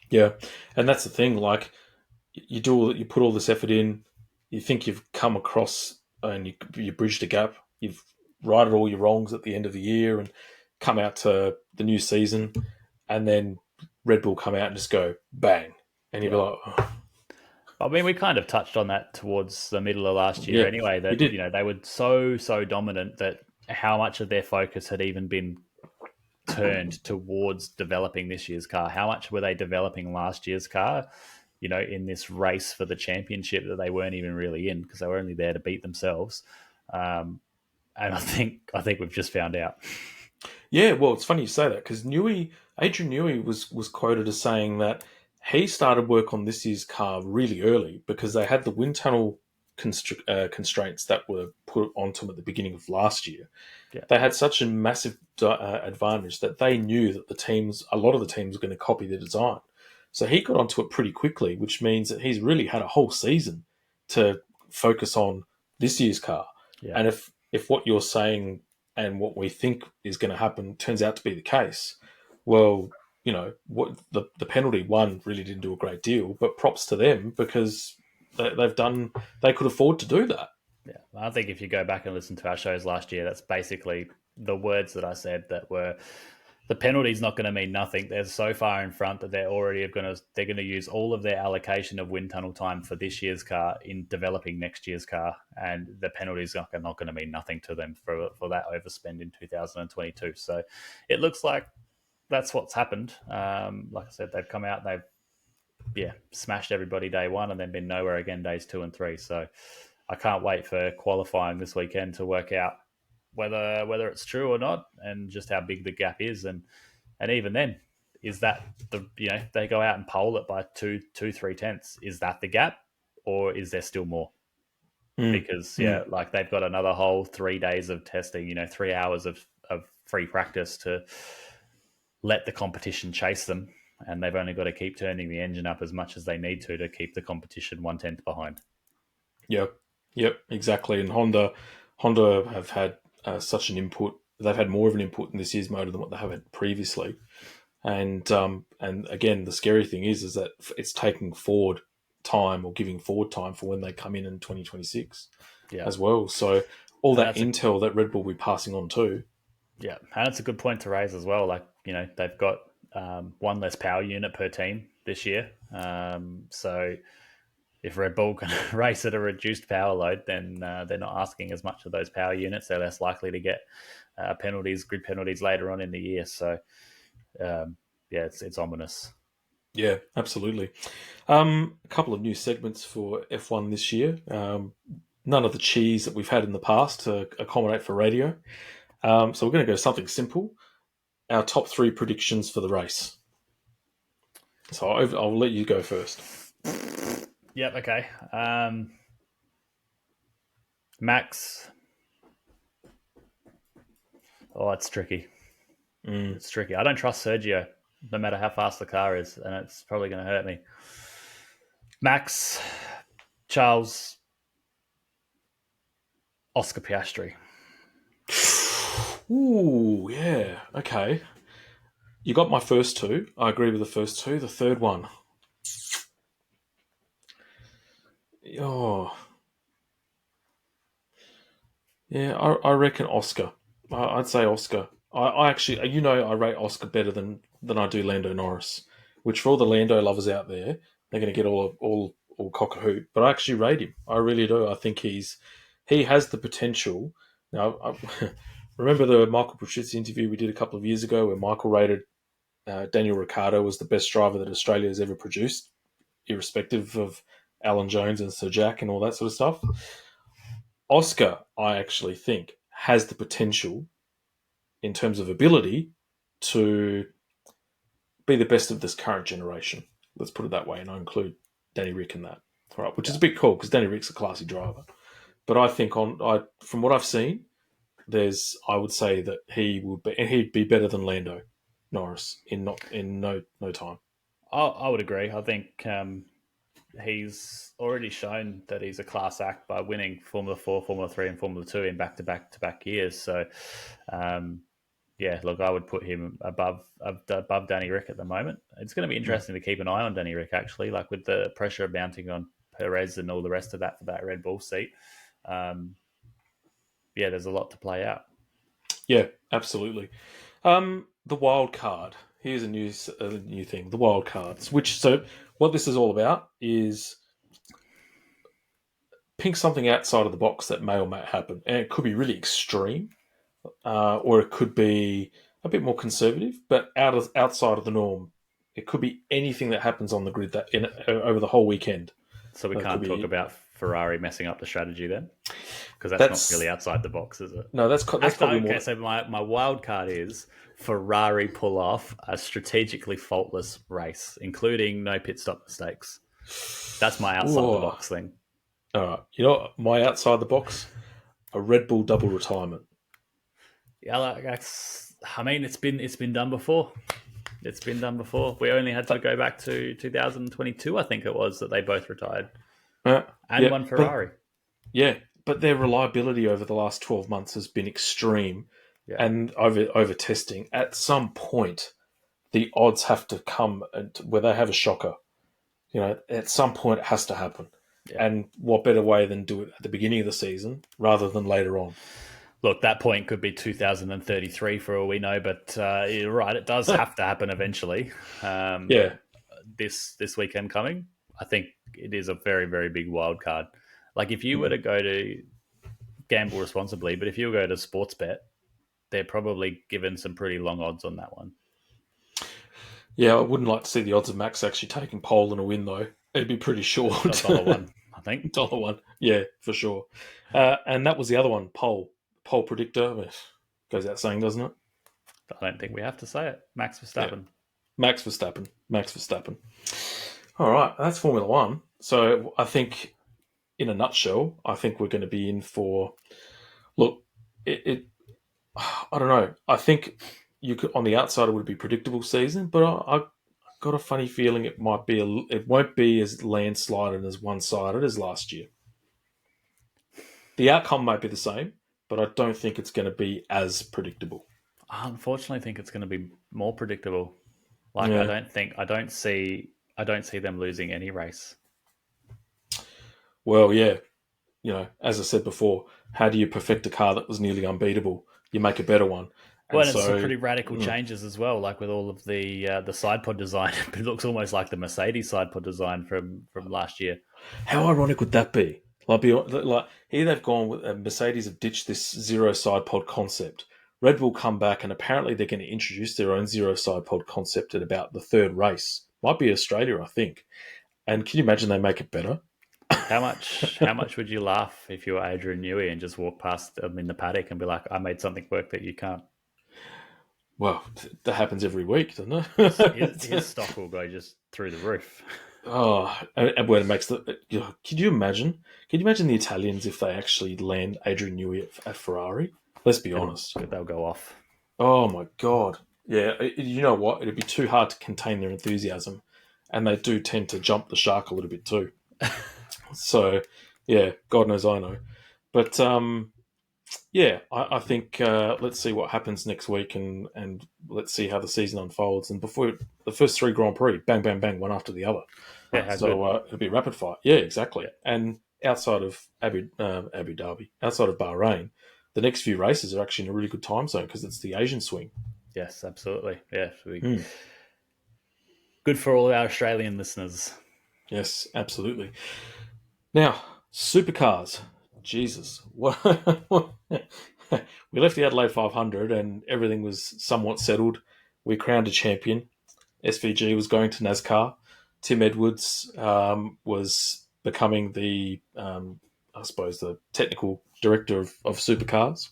Yeah. And that's the thing. Like, you put all this effort in, you think you've come across and you bridged a gap, you've righted all your wrongs at the end of the year and come out to the new season, and then Red Bull come out and just go bang, and you'd be like, oh. I mean, we kind of touched on that towards the middle of last year anyway, that, they were so dominant that how much of their focus had even been turned towards developing this year's car. How much were they developing last year's car, in this race for the championship that they weren't even really in, because they were only there to beat themselves. And I think we've just found out. Yeah, well, it's funny you say that, because Adrian Newey was quoted as saying that he started work on this year's car really early because they had the wind tunnel constraints that were put onto them at the beginning of last year. Yeah. They had such a massive advantage that they knew that a lot of the teams were going to copy the design. So he got onto it pretty quickly, which means that he's really had a whole season to focus on this year's car. Yeah. And if what you're saying and what we think is going to happen turns out to be the case, well, what the penalty one really didn't do a great deal, but props to them because they could afford to do that. Yeah, I think if you go back and listen to our shows last year, that's basically the words that I said, that were, the penalty's not going to mean nothing. They're so far in front that they're going to use all of their allocation of wind tunnel time for this year's car in developing next year's car, and the penalty's not going to mean nothing to them for that overspend in 2022. So it looks like that's what's happened. Like I said, they've come out, they've smashed everybody day one, and then been nowhere again days 2 and 3. So I can't wait for qualifying this weekend to work out whether it's true or not, and just how big the gap is, and even then, is that they go out and pole it by 2-3 tenths? Is that the gap, or is there still more? Because like they've got another whole 3 days of testing, 3 hours of free practice to let the competition chase them, and they've only got to keep turning the engine up as much as they need to keep the competition 1/10 behind. Yep, exactly. And Honda have had such an input. They've had more of an input in this year's motor than what they have had previously. And again, the scary thing is that it's taking forward time, or giving forward time for when they come in 2026 as well. So all that intel that Red Bull will be passing on too. Yeah, and it's a good point to raise as well. Like, they've got one less power unit per team this year. So if Red Bull can race at a reduced power load, then they're not asking as much of those power units. They're less likely to get grid penalties later on in the year. So, it's ominous. Yeah, absolutely. A couple of new segments for F1 this year. None of the cheese that we've had in the past to accommodate for radio. So we're going to go something simple. Our top 3 predictions for the race. So I'll let you go first. Yep, okay. Max. Oh, it's tricky. It's tricky. I don't trust Sergio, no matter how fast the car is, and it's probably going to hurt me. Max, Charles, Oscar Piastri. Ooh, yeah. Okay. You got my first 2. I agree with the first 2. The third one. Oh. Yeah, I reckon Oscar. I'd say Oscar. I actually, I rate Oscar better than I do Lando Norris, which for all the Lando lovers out there, they're going to get all cock a hoot. But I actually rate him. I really do. I think he has the potential. Now, remember the Michael Patricia interview we did a couple of years ago where Michael rated Daniel Ricciardo was the best driver that Australia has ever produced, irrespective of Alan Jones and Sir Jack and all that sort of stuff. Oscar, I actually think, has the potential in terms of ability to be the best of this current generation. Let's put it that way, and I include Danny Rick in that. All right, which is a bit cool because Danny Rick's a classy driver. But I think from what I've seen, I would say that he'd be better than Lando Norris in no time. I would agree. I think he's already shown that he's a class act by winning Formula 4, Formula 3, and Formula 2 in back-to-back years. So, look, I would put him above Danny Rick at the moment. It's going to be interesting to keep an eye on Danny Rick, actually, like with the pressure mounting on Perez and all the rest of that for that Red Bull seat. There's a lot to play out. Yeah, absolutely. The wild card. Here's a new thing. The wild cards. What this is all about is pick something outside of the box that may or may happen, and it could be really extreme, or it could be a bit more conservative, but outside of the norm. It could be anything that happens on the grid over the whole weekend. So we can't talk about Ferrari messing up the strategy then, because that's not really outside the box, is it? No, that's probably more. Okay, so my wild card is Ferrari pull off a strategically faultless race, including no pit stop mistakes. That's my outside the box thing. All right, you know my outside the box, a Red Bull double retirement. Yeah, it's been done before. It's been done before. We only had to go back to 2022, I think it was, that they both retired. One Ferrari. But their reliability over the last 12 months has been extreme. Yeah. And over testing. At some point, the odds have to come where they have a shocker. At some point it has to happen. Yeah. And what better way than do it at the beginning of the season rather than later on? Look, that point could be 2033 for all we know, but you're right, it does have to happen eventually. This weekend coming, I think it is a very, very big wild card. Like if you were to go to gamble responsibly, but if you go to Sportsbet, they're probably given some pretty long odds on that one. Yeah, I wouldn't like to see the odds of Max actually taking pole in a win, though. It'd be pretty short. $1, I think. $1, yeah, for sure. And that was the other one, pole predictor. Goes without saying, doesn't it? I don't think we have to say it. Max Verstappen. Yeah. Max Verstappen. All right, that's Formula One. So I think, in a nutshell, I think we're going to be in for... Look, I don't know. I think you could, on the outside, it would be a predictable season, but I got a funny feeling it won't be as landslide and as one-sided as last year. The outcome might be the same, but I don't think it's going to be as predictable. I unfortunately think it's going to be more predictable. I don't see them losing any race. Well, yeah. As I said before, how do you perfect a car that was nearly unbeatable? You make a better one. Well, and it's some pretty radical changes as well, like with all of the side pod design. It looks almost like the Mercedes side pod design from last year. How ironic would that be? Like here they've gone with Mercedes have ditched this zero side pod concept. Red Bull come back and apparently they're going to introduce their own zero side pod concept at about the third race. Might be Australia, I think. And can you imagine they make it better? How much would you laugh if you were Adrian Newey and just walk past them in the paddock and be like, I made something work that you can't? Well, that happens every week, doesn't it? his stock will go just through the roof. Oh, and when it makes can you imagine the Italians if they actually land Adrian Newey at Ferrari? Let's be honest. They'll go off. Oh my God. Yeah, you know what? It'd be too hard to contain their enthusiasm. And they do tend to jump the shark a little bit too. So, yeah, God knows I know. But, I think let's see what happens next week and let's see how the season unfolds. And before the first 3 Grand Prix, bang, bang, bang, one after the other. Yeah, so it'll be rapid fire. Yeah, exactly. Yeah. And outside of Abu Dhabi, outside of Bahrain, the next few races are actually in a really good time zone because it's the Asian swing. Yes, absolutely. Yeah, good for all our Australian listeners. Yes, absolutely. Now, Supercars. Jesus. We left the Adelaide 500 and everything was somewhat settled. We crowned a champion. SVG was going to NASCAR. Tim Edwards was becoming the technical director of Supercars.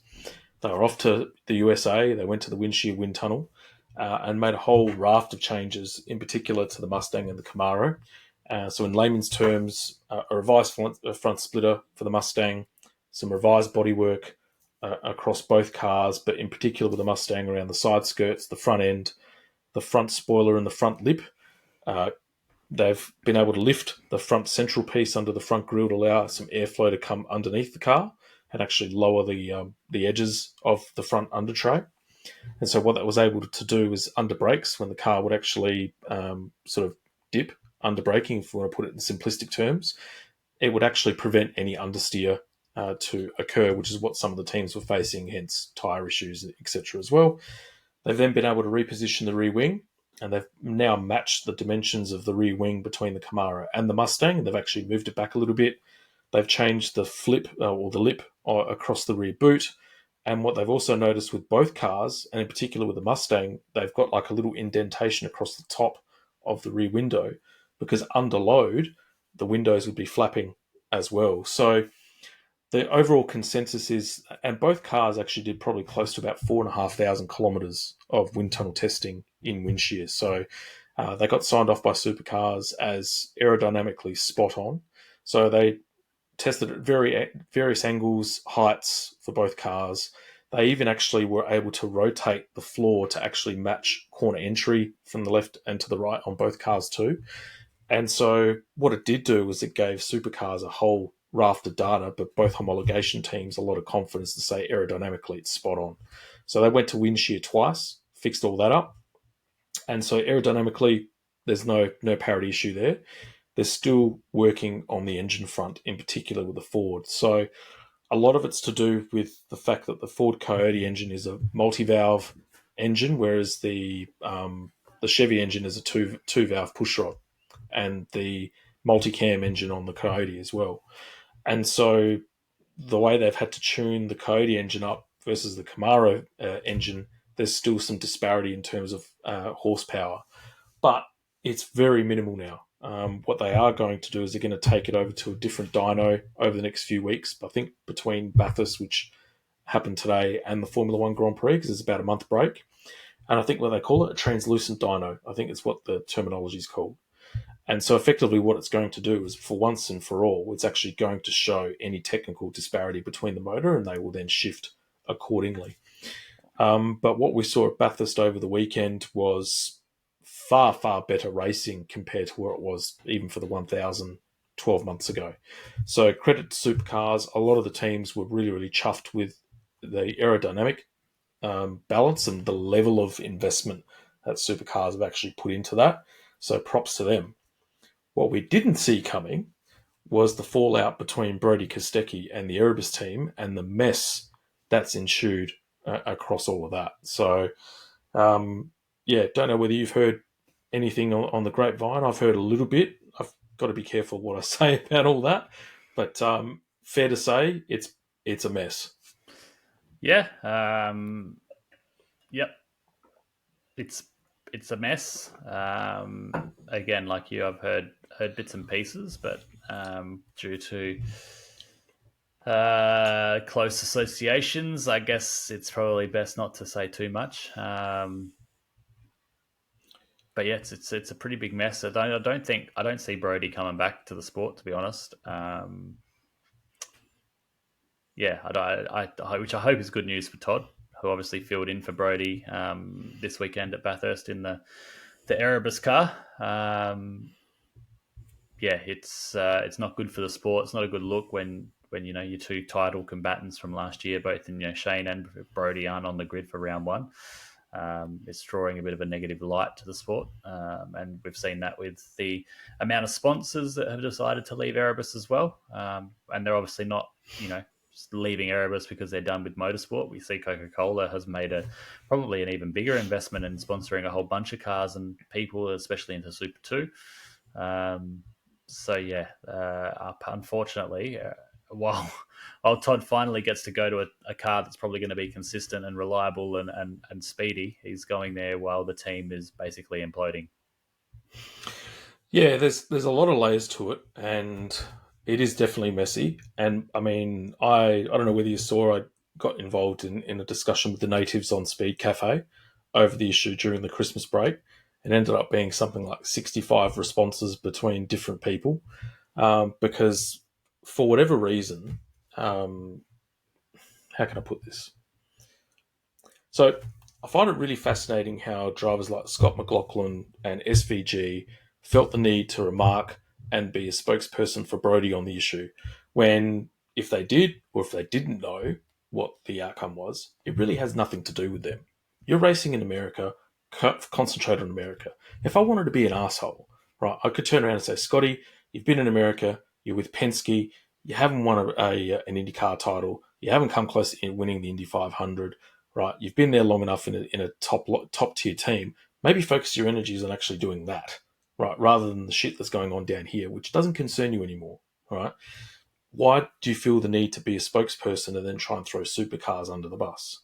They were off to the USA. They went to the Windshield Wind Tunnel. and made a whole raft of changes, in particular to the Mustang and the Camaro. So in layman's terms, a revised front splitter for the Mustang, some revised bodywork across both cars, but in particular with the Mustang around the side skirts, the front end, the front spoiler and the front lip. They've been able to lift the front central piece under the front grille to allow some airflow to come underneath the car and actually lower the edges of the front under tray. And so what that was able to do was under brakes, when the car would actually sort of dip under braking, if we want to put it in simplistic terms, it would actually prevent any understeer to occur, which is what some of the teams were facing, hence tyre issues, etc. as well. They've then been able to reposition the rear wing, and they've now matched the dimensions of the rear wing between the Camaro and the Mustang, and they've actually moved it back a little bit. They've changed the flip or the lip across the rear boot. And what they've also noticed with both cars, and in particular with the Mustang, they've got like a little indentation across the top of the rear window, because under load, the windows would be flapping as well. So the overall consensus is, and both cars actually did probably close to about 4,500 kilometres of wind tunnel testing in wind shear. So they got signed off by Supercars as aerodynamically spot on. So they tested at various angles, heights for both cars. They even actually were able to rotate the floor to actually match corner entry from the left and to the right on both cars too. And so what it did do was it gave Supercars a whole raft of data, but both homologation teams a lot of confidence to say aerodynamically it's spot on. So they went to wind shear twice, fixed all that up. And so aerodynamically, there's no parity issue there. They're still working on the engine front, in particular with the Ford. So a lot of it's to do with the fact that the Ford Coyote engine is a multi-valve engine, whereas the Chevy engine is a two-valve pushrod, and the multicam engine on the Coyote as well. And so the way they've had to tune the Coyote engine up versus the Camaro engine, there's still some disparity in terms of horsepower, but it's very minimal now. What they are going to do is they're going to take it over to a different dyno over the next few weeks. I think between Bathurst, which happened today, and the Formula One Grand Prix, because it's about a month break. And I think what they call it, a translucent dyno. I think it's what the terminology is called. And so effectively what it's going to do is, for once and for all, it's actually going to show any technical disparity between the motor, and they will then shift accordingly. But what we saw at Bathurst over the weekend was far, far better racing compared to where it was even for the 1,000 12 months ago. So credit to Supercars. A lot of the teams were really, really chuffed with the aerodynamic balance and the level of investment that Supercars have actually put into that. So props to them. What we didn't see coming was the fallout between Brodie Kostecki and the Erebus team and the mess that's ensued across all of that. So, don't know whether you've heard anything on the grapevine. I've heard a little bit. I've got to be careful what I say about all that. But fair to say, it's a mess. Yeah. Yep. It's a mess. Again, like you, I've heard bits and pieces, but due to close associations, I guess it's probably best not to say too much. But yeah, it's a pretty big mess. I don't see Brodie coming back to the sport, to be honest. Which I hope is good news for Todd, who obviously filled in for Brodie this weekend at Bathurst in the Erebus car. It's not good for the sport. It's not a good look when your two title combatants from last year, both in Shane and Brodie, aren't on the grid for round one. It's drawing a bit of a negative light to the sport, and we've seen that with the amount of sponsors that have decided to leave Erebus as well. And they're obviously not, just leaving Erebus because they're done with motorsport. We see Coca-Cola has made probably an even bigger investment in sponsoring a whole bunch of cars and people, especially into Super 2. Unfortunately, while Todd finally gets to go to a car that's probably going to be consistent and reliable and speedy, he's going there while the team is basically imploding. Yeah, there's a lot of layers to it, and it is definitely messy. And I mean, I don't know whether you saw, I got involved in a discussion with the natives on Speed Cafe over the issue during the Christmas break. It ended up being something like 65 responses between different people because for whatever reason, how can I put this? So I find it really fascinating how drivers like Scott McLaughlin and SVG felt the need to remark and be a spokesperson for Brodie on the issue, when if they did or if they didn't know what the outcome was, it really has nothing to do with them. You're racing in America, concentrate on America. If I wanted to be an asshole, right, I could turn around and say, Scotty, you've been in America, you're with Penske, you haven't won an IndyCar title, you haven't come close to winning the Indy 500, right? You've been there long enough in a top tier team. Maybe focus your energies on actually doing that, right? Rather than the shit that's going on down here, which doesn't concern you anymore, right? Why do you feel the need to be a spokesperson and then try and throw Supercars under the bus?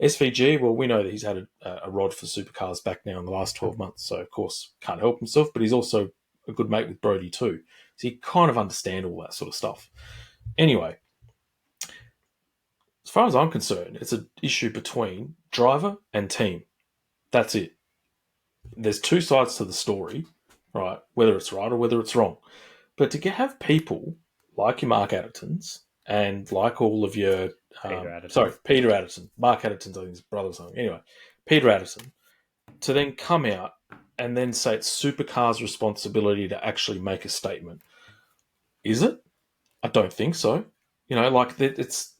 SVG, well, we know that he's had a rod for Supercars back now in the last 12 months, so of course can't help himself, but he's also a good mate with Brodie too. So you kind of understand all that sort of stuff. Anyway, as far as I'm concerned, it's an issue between driver and team. That's it. There's two sides to the story, right? Whether it's right or whether it's wrong. But to have people like your Mark Addertons and like all of your... Peter Adderton. Mark Adderton's, I think, his brother or something. Anyway, Peter Adderton, to then come out and then say it's Supercar's responsibility to actually make a statement. Is it? I don't think so. It's...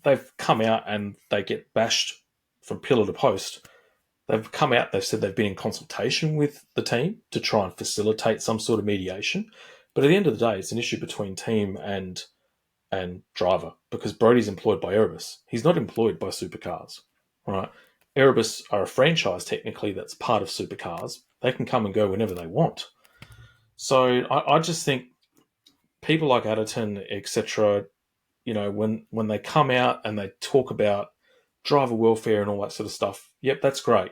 they've come out and they get bashed from pillar to post. They've come out, they've said they've been in consultation with the team to try and facilitate some sort of mediation. But at the end of the day, it's an issue between team and driver, because Brodie's employed by Erebus. He's not employed by Supercars, right? Erebus are a franchise technically that's part of Supercars. They can come and go whenever they want. So I just think people like Adderton, etc., when they come out and they talk about driver welfare and all that sort of stuff, yep, that's great.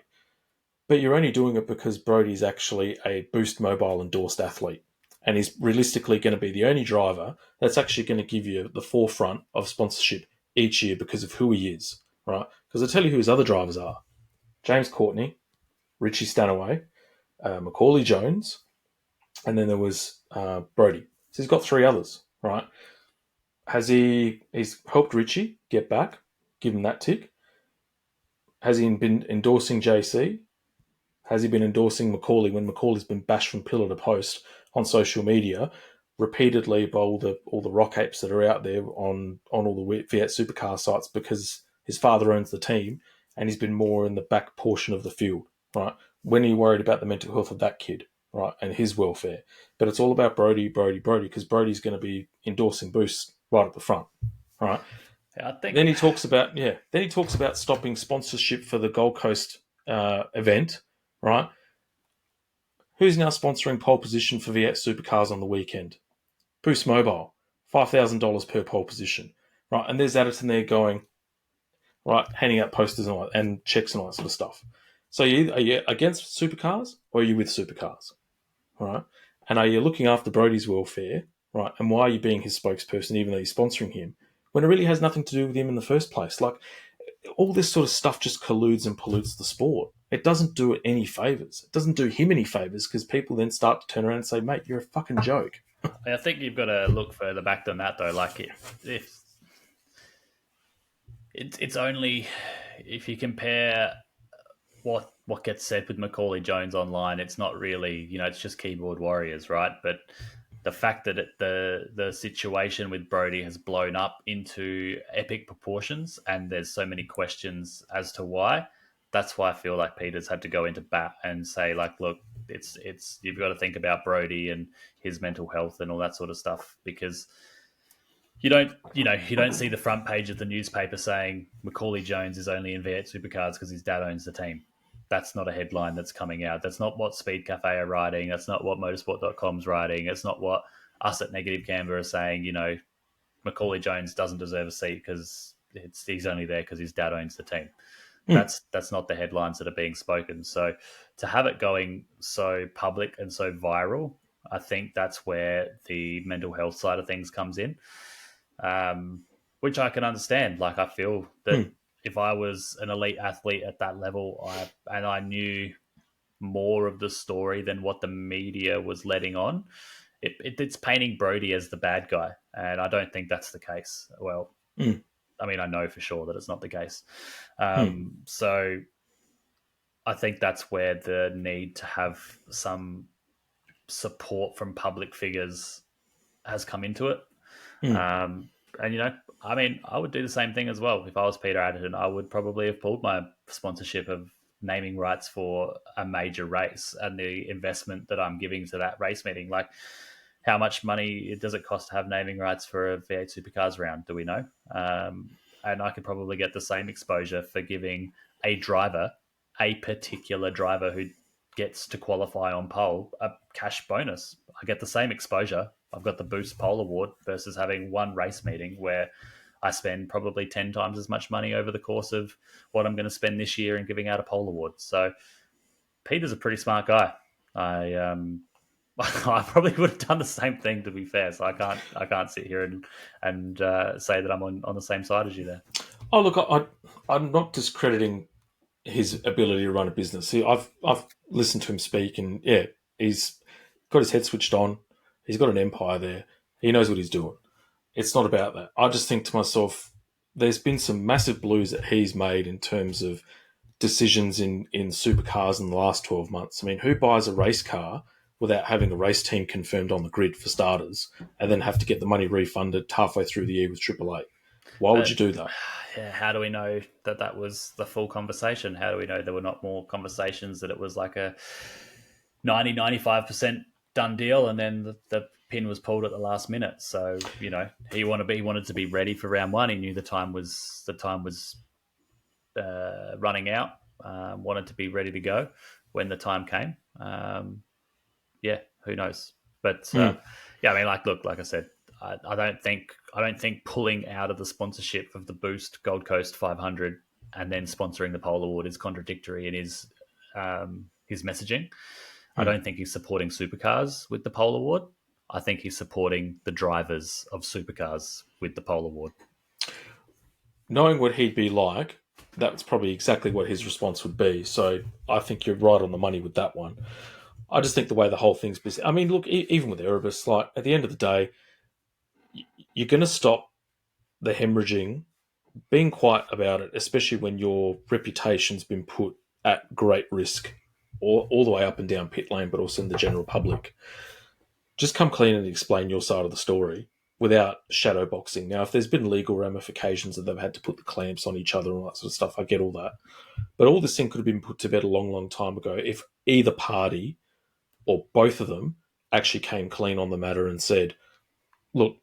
But you're only doing it because Brodie's actually a Boost Mobile endorsed athlete. And he's realistically going to be the only driver that's actually going to give you the forefront of sponsorship each year because of who he is, right? Because I'll tell you who his other drivers are. James Courtney, Richie Stanaway, Macaulay Jones, and then there was Brodie. So he's got three others, right? He's helped Richie get back, give him that tick. Has he been endorsing JC? Has he been endorsing Macaulay when Macaulay's been bashed from pillar to post on social media repeatedly by all the rock apes that are out there on all the Fiat Supercar sites because his father owns the team and he's been more in the back portion of the field, right? When are you worried about the mental health of that kid, right, and his welfare? But it's all about Brodie, because Brodie's going to be endorsing Boost right at the front, right? Yeah, I think. Then he talks about stopping sponsorship for the Gold Coast event, right? Who's now sponsoring pole position for V8 Supercars on the weekend? Boost Mobile, $5,000 per pole position, right? And there's Adderton there going, right, handing out posters and checks and all that sort of stuff. So are you against Supercars or are you with Supercars, right? And are you looking after Brodie's welfare, right? And why are you being his spokesperson even though you're sponsoring him when it really has nothing to do with him in the first place? Like, all this sort of stuff just colludes and pollutes the sport. It doesn't do it any favours. It doesn't do him any favours because people then start to turn around and say, mate, you're a fucking joke. I think you've got to look further back than that, though. Like, if it's only if you compare what gets said with Macaulay Jones online, it's not really, it's just keyboard warriors, right? But the fact that the situation with Brodie has blown up into epic proportions and there's so many questions as to why, that's why I feel like Peter's had to go into bat and say, like, look, it's you've got to think about Brodie and his mental health and all that sort of stuff, because you don't see the front page of the newspaper saying Macaulay Jones is only in V8 Supercars because his dad owns the team. That's not a headline that's coming out. That's not what Speed Cafe are writing. That's not what Motorsport.com's writing. It's not what us at Negative Canberra are saying, Macaulay Jones doesn't deserve a seat because he's only there because his dad owns the team. That's not the headlines that are being spoken. So to have it going so public and so viral, I think that's where the mental health side of things comes in, which I can understand. Like, I feel that if I was an elite athlete at that level, and I knew more of the story than what the media was letting on, it's painting Brody as the bad guy, and I don't think that's the case. Well, I mean, I know for sure that it's not the case. So I think that's where the need to have some support from public figures has come into it. And, you know, I mean, I would do the same thing as well. If I was Peter Adderton, I would probably have pulled my sponsorship of naming rights for a major race and the investment that I'm giving to that race meeting. Like, how much money does it cost to have naming rights for a V8 Supercars round? Do we know? And I could probably get the same exposure for giving a driver, a particular driver who gets to qualify on pole, a cash bonus. I get the same exposure. I've got the Boost Pole Award versus having one race meeting where I spend probably 10 times as much money over the course of what I'm going to spend this year in giving out a pole award. So Peter's a pretty smart guy. I probably would have done the same thing, to be fair. So I can't sit here and say that I'm on the same side as you there. Oh, look, I'm not discrediting his ability to run a business. See, I've listened to him speak, and yeah, he's got his head switched on. He's got an empire there. He knows what he's doing. It's not about that. I just think to myself, there's been some massive blues that he's made in terms of decisions in supercars in the last 12 months. I mean, who buys a race car without having a race team confirmed on the grid for starters, and then have to get the money refunded halfway through the year with AAA? Why would you do that? Yeah, how do we know that was the full conversation? How do we know there were not more conversations, that it was like a 90-95% done deal, and then the pin was pulled at the last minute? So, you know, he wanted to be ready for round one. He knew the time was running out. Wanted to be ready to go when the time came. Yeah, who knows? But yeah, I mean, like I said, I don't think pulling out of the sponsorship of the Boost Gold Coast 500 and then sponsoring the Pole Award is contradictory in his messaging. I don't think he's supporting supercars with the Pole Award. I think he's supporting the drivers of supercars with the Pole Award. Knowing what he'd be like, that's probably exactly what his response would be. So I think you're right on the money with that one. I just think the way the whole thing's busy. I mean, look, even with Erebus, like at the end of the day, you're going to stop the hemorrhaging, being quiet about it, especially when your reputation's been put at great risk, all the way up and down pit lane, but also in the general public. Just come clean and explain your side of the story without shadow boxing. Now, if there's been legal ramifications that they've had to put the clamps on each other and all that sort of stuff, I get all that. But all this thing could have been put to bed a long, long time ago if either party or both of them actually came clean on the matter and said, look,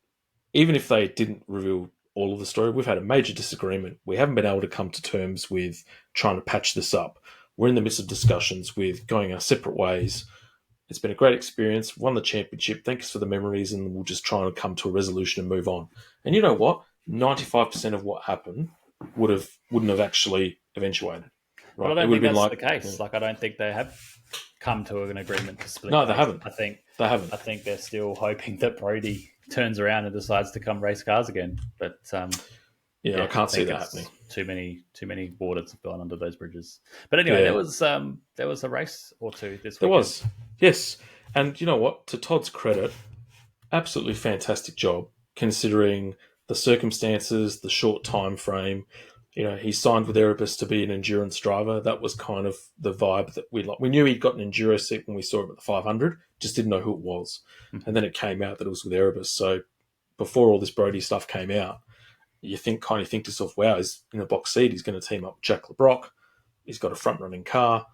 even if they didn't reveal all of the story, we've had a major disagreement. We haven't been able to come to terms with trying to patch this up. We're in the midst of discussions with going our separate ways. It's been a great experience. Won the championship. Thanks for the memories, and we'll just try and come to a resolution and move on. And you know what? 95% of what happened wouldn't have actually eventuated. Right? Well, I don't think that's the case. Like, I don't think they have come to an agreement to split. No, they haven't. I think they haven't. I think they're still hoping that Brody turns around and decides to come race cars again. But I can't see that happening. Too many waters have gone under those bridges. But anyway, there was a race or two this week. There was, yes. And you know what? To Todd's credit, absolutely fantastic job considering the circumstances, the short time frame. You know, he signed with Erebus to be an endurance driver. That was kind of the vibe that we like. We knew he'd got an enduro seat when we saw him at the 500, just didn't know who it was. And then it came out that it was with Erebus. So before all this Brody stuff came out, you think to yourself, wow, he's in a box seat. He's going to team up with Jack LeBrock. He's got a front-running car.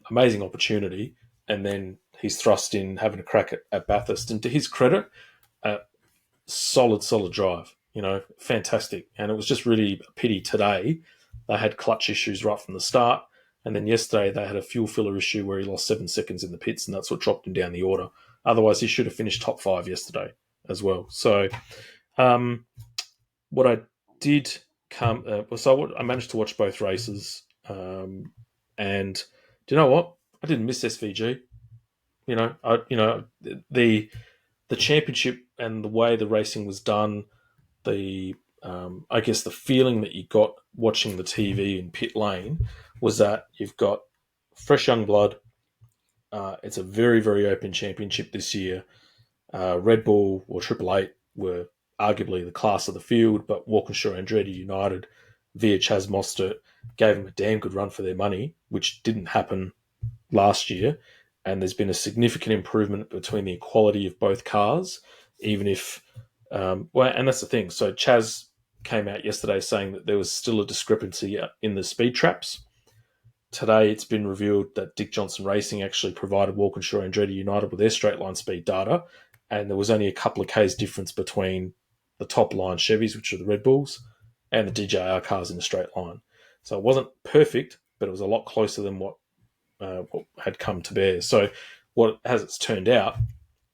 Amazing opportunity. And then he's thrust in having a crack at Bathurst. And to his credit, solid drive. You know, fantastic. And it was just really a pity today they had clutch issues right from the start. And then yesterday they had a fuel filler issue where he lost 7 seconds in the pits, and that's what dropped him down the order. Otherwise, he should have finished top 5 yesterday as well. So what I did I managed to watch both races. And do you know what? I didn't miss SVG. The championship and the way the racing was done, the I guess the feeling that you got watching the TV in pit lane was that you've got fresh young blood. It's a very, very open championship this year. Red Bull or Triple Eight were arguably the class of the field, but Walkinshaw Andretti United via Chaz Mostert gave them a damn good run for their money, which didn't happen last year. And there's been a significant improvement between the quality of both cars, even if, and that's the thing. So Chaz came out yesterday saying that there was still a discrepancy in the speed traps. Today, it's been revealed that Dick Johnson Racing actually provided Walkinshaw Andretti United with their straight line speed data, and there was only a couple of Ks difference between the top line Chevys, which are the Red Bulls, and the DJR cars in a straight line. So it wasn't perfect, but it was a lot closer than what had come to bear. So as it's turned out,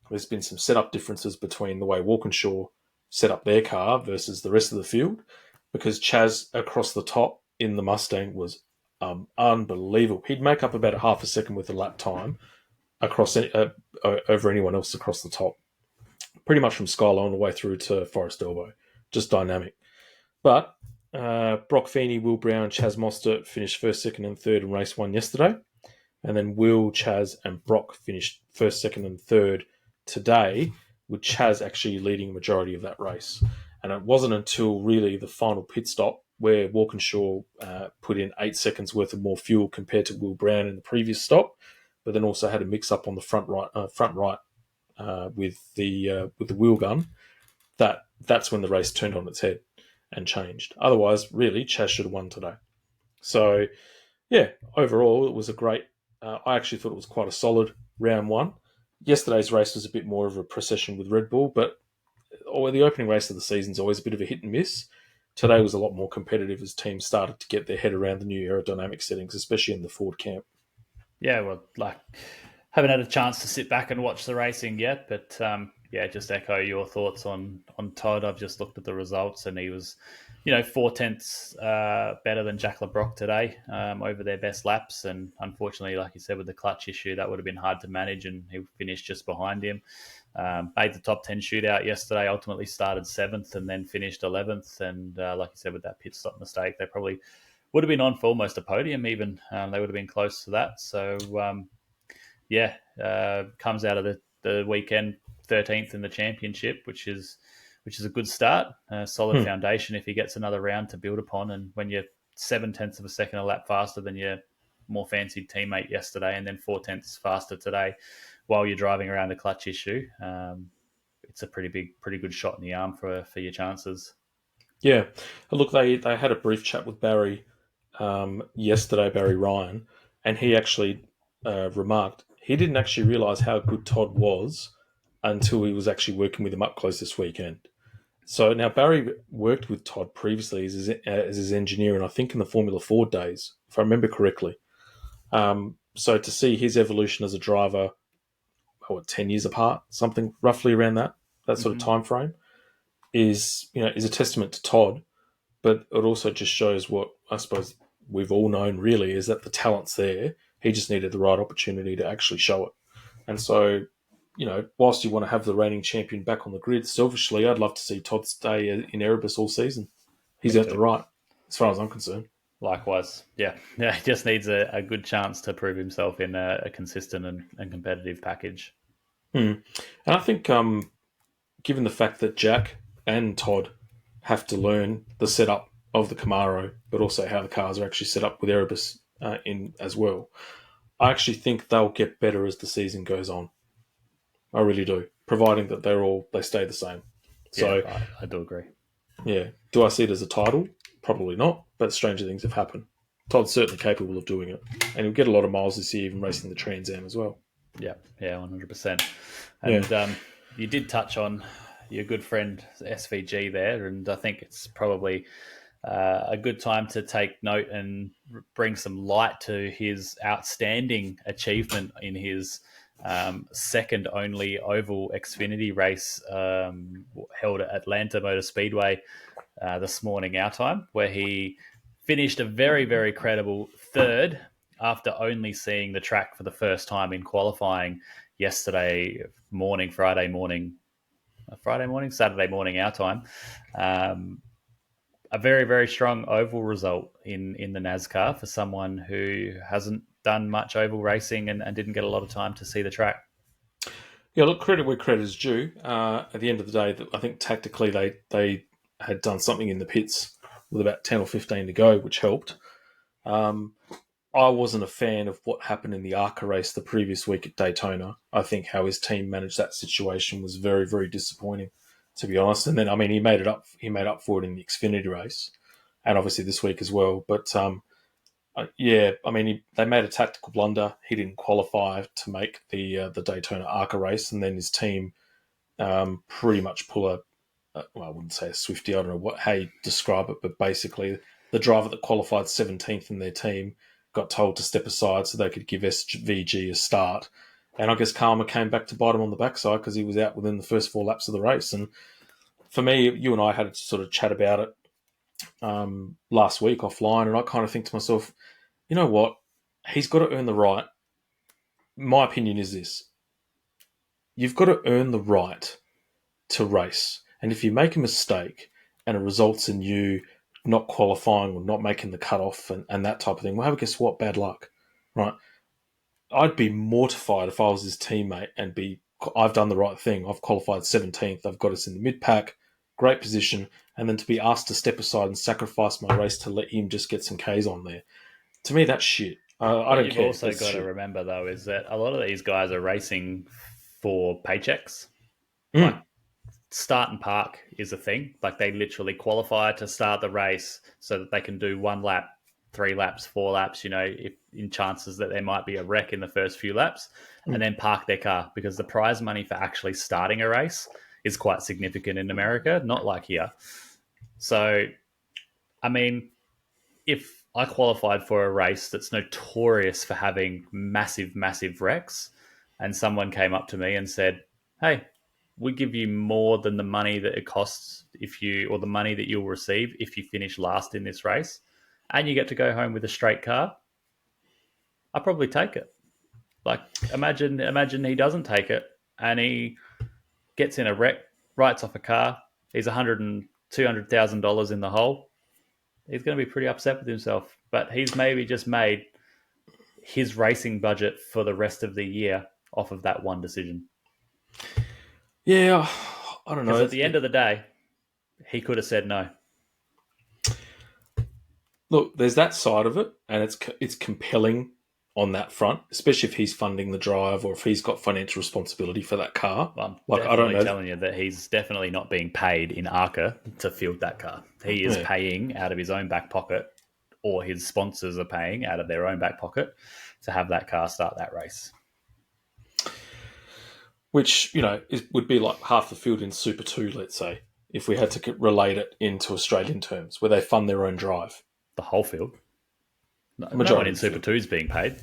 there's been some setup differences between the way Walkinshaw set up their car versus the rest of the field, because Chaz across the top in the Mustang was unbelievable. He'd make up about a half a second with the lap time across over anyone else across the top, pretty much from Skyline all the way through to Forest Elbow. Just dynamic. But Brock Feeney, Will Brown, Chaz Mostert finished first, second, and third in race one yesterday. And then Will, Chaz, and Brock finished first, second, and third today, with Chaz actually leading a majority of that race. And it wasn't until really the final pit stop where Walkinshaw put in 8 seconds worth of more fuel compared to Will Brown in the previous stop, but then also had a mix-up on the front right with the wheel gun. That's when the race turned on its head and changed. Otherwise, really, Chaz should have won today. So, yeah, overall, it was a great... I actually thought it was quite a solid round one. Yesterday's race was a bit more of a procession with Red Bull, but the opening race of the season is always a bit of a hit and miss. Today was a lot more competitive as teams started to get their head around the new aerodynamic settings, especially in the Ford camp. Yeah, well, haven't had a chance to sit back and watch the racing yet, but just echo your thoughts on Todd. I've just looked at the results, and he was, 0.4 better than Jack LeBrock today over their best laps. And unfortunately, like you said, with the clutch issue, that would have been hard to manage, and he finished just behind him. Made the top 10 shootout yesterday, ultimately started 7th and then finished 11th. And like you said, with that pit stop mistake, they probably would have been on for almost a podium even. They would have been close to that. So, comes out of the weekend 13th in the championship, which is a good start, a solid foundation if he gets another round to build upon. And when you're 0.7 of a second a lap faster than your more fancied teammate yesterday, and then 0.4 faster today while you're driving around a clutch issue, it's a pretty good shot in the arm for your chances. Yeah. Look, they had a brief chat with Barry yesterday, Barry Ryan, and he actually remarked he didn't actually realise how good Todd was until he was actually working with him up close this weekend. So now Barry worked with Todd previously as his engineer, and I think in the Formula Ford days, if I remember correctly. So to see his evolution as a driver, 10 years apart, something roughly around that sort of time frame, is a testament to Todd. But it also just shows what I suppose we've all known really, is that the talent's there. He just needed the right opportunity to actually show it. And so, whilst you want to have the reigning champion back on the grid, selfishly, I'd love to see Todd stay in Erebus all season. He's earned the right, as far as I'm concerned. Likewise, yeah. He just needs a good chance to prove himself in a consistent and competitive package. And I think, given the fact that Jack and Todd have to learn the setup of the Camaro, but also how the cars are actually set up with Erebus in as well, I actually think they'll get better as the season goes on. I really do, providing that they stay the same. So yeah, I do agree. Yeah. Do I see it as a title? Probably not, but stranger things have happened. Todd's certainly capable of doing it, and he'll get a lot of miles this year, even racing the Trans Am as well. Yeah, 100%. And you did touch on your good friend SVG there, and I think it's probably a good time to take note and bring some light to his outstanding achievement in his second only oval Xfinity race held at Atlanta Motor Speedway this morning, our time, where he finished a very, very credible third after only seeing the track for the first time in qualifying yesterday morning, Saturday morning, our time. a very, very strong oval result in the NASCAR for someone who hasn't done much oval racing and didn't get a lot of time to see the track. Yeah, look, credit where credit is due. At the end of the day, I think tactically they had done something in the pits with about 10 or 15 to go, which helped. I wasn't a fan of what happened in the ARCA race the previous week at Daytona. I think how his team managed that situation was very, very disappointing, to be honest. And then, I mean, he made up for it in the Xfinity race, and obviously this week as well. But yeah, I mean, they made a tactical blunder. He didn't qualify to make the Daytona ARCA race, and then his team pretty much pull well, I wouldn't say a Swiftie. I don't know how you describe it, but basically the driver that qualified 17th in their team got told to step aside so they could give SVG a start. And I guess karma came back to bite him on the backside because he was out within the first 4 laps of the race. And for me, you and I had a sort of chat about it last week offline, and I kind of think to myself, you know what? He's got to earn the right. My opinion is this. You've got to earn the right to race. And if you make a mistake and it results in you not qualifying or not making the cutoff and that type of thing, well, guess what? Bad luck, right? I'd be mortified if I was his teammate and I've done the right thing. I've qualified 17th. I've got us in the mid-pack, great position, and then to be asked to step aside and sacrifice my race to let him just get some Ks on there. To me, that's shit. I don't care. You've also got to remember, though, is that a lot of these guys are racing for paychecks. Like, start and park is a thing. Like, they literally qualify to start the race so that they can do 1 lap, 3 laps, 4 laps, if in chances that there might be a wreck in the first few laps, and then park their car, because the prize money for actually starting a race is quite significant in America, not like here. So, I mean, if I qualified for a race that's notorious for having massive, massive wrecks, and someone came up to me and said, hey, we give you more than the money that it costs or the money that you'll receive if you finish last in this race, and you get to go home with a straight car, I'll probably take it. Like, imagine he doesn't take it and he gets in a wreck, writes off a car, he's $200,000 in the hole. He's going to be pretty upset with himself, but he's maybe just made his racing budget for the rest of the year off of that one decision. Yeah, I don't know. Because at the end of the day, he could have said no. Look, there's that side of it, and it's compelling on that front, especially if he's funding the drive or if he's got financial responsibility for that car. Well, I don't know. Telling you that he's definitely not being paid in ARCA to field that car. He is paying out of his own back pocket, or his sponsors are paying out of their own back pocket to have that car start that race. Which, would be like half the field in Super 2, let's say, if we had to relate it into Australian terms, where they fund their own drive. The whole field? No one in Super 2 is being paid.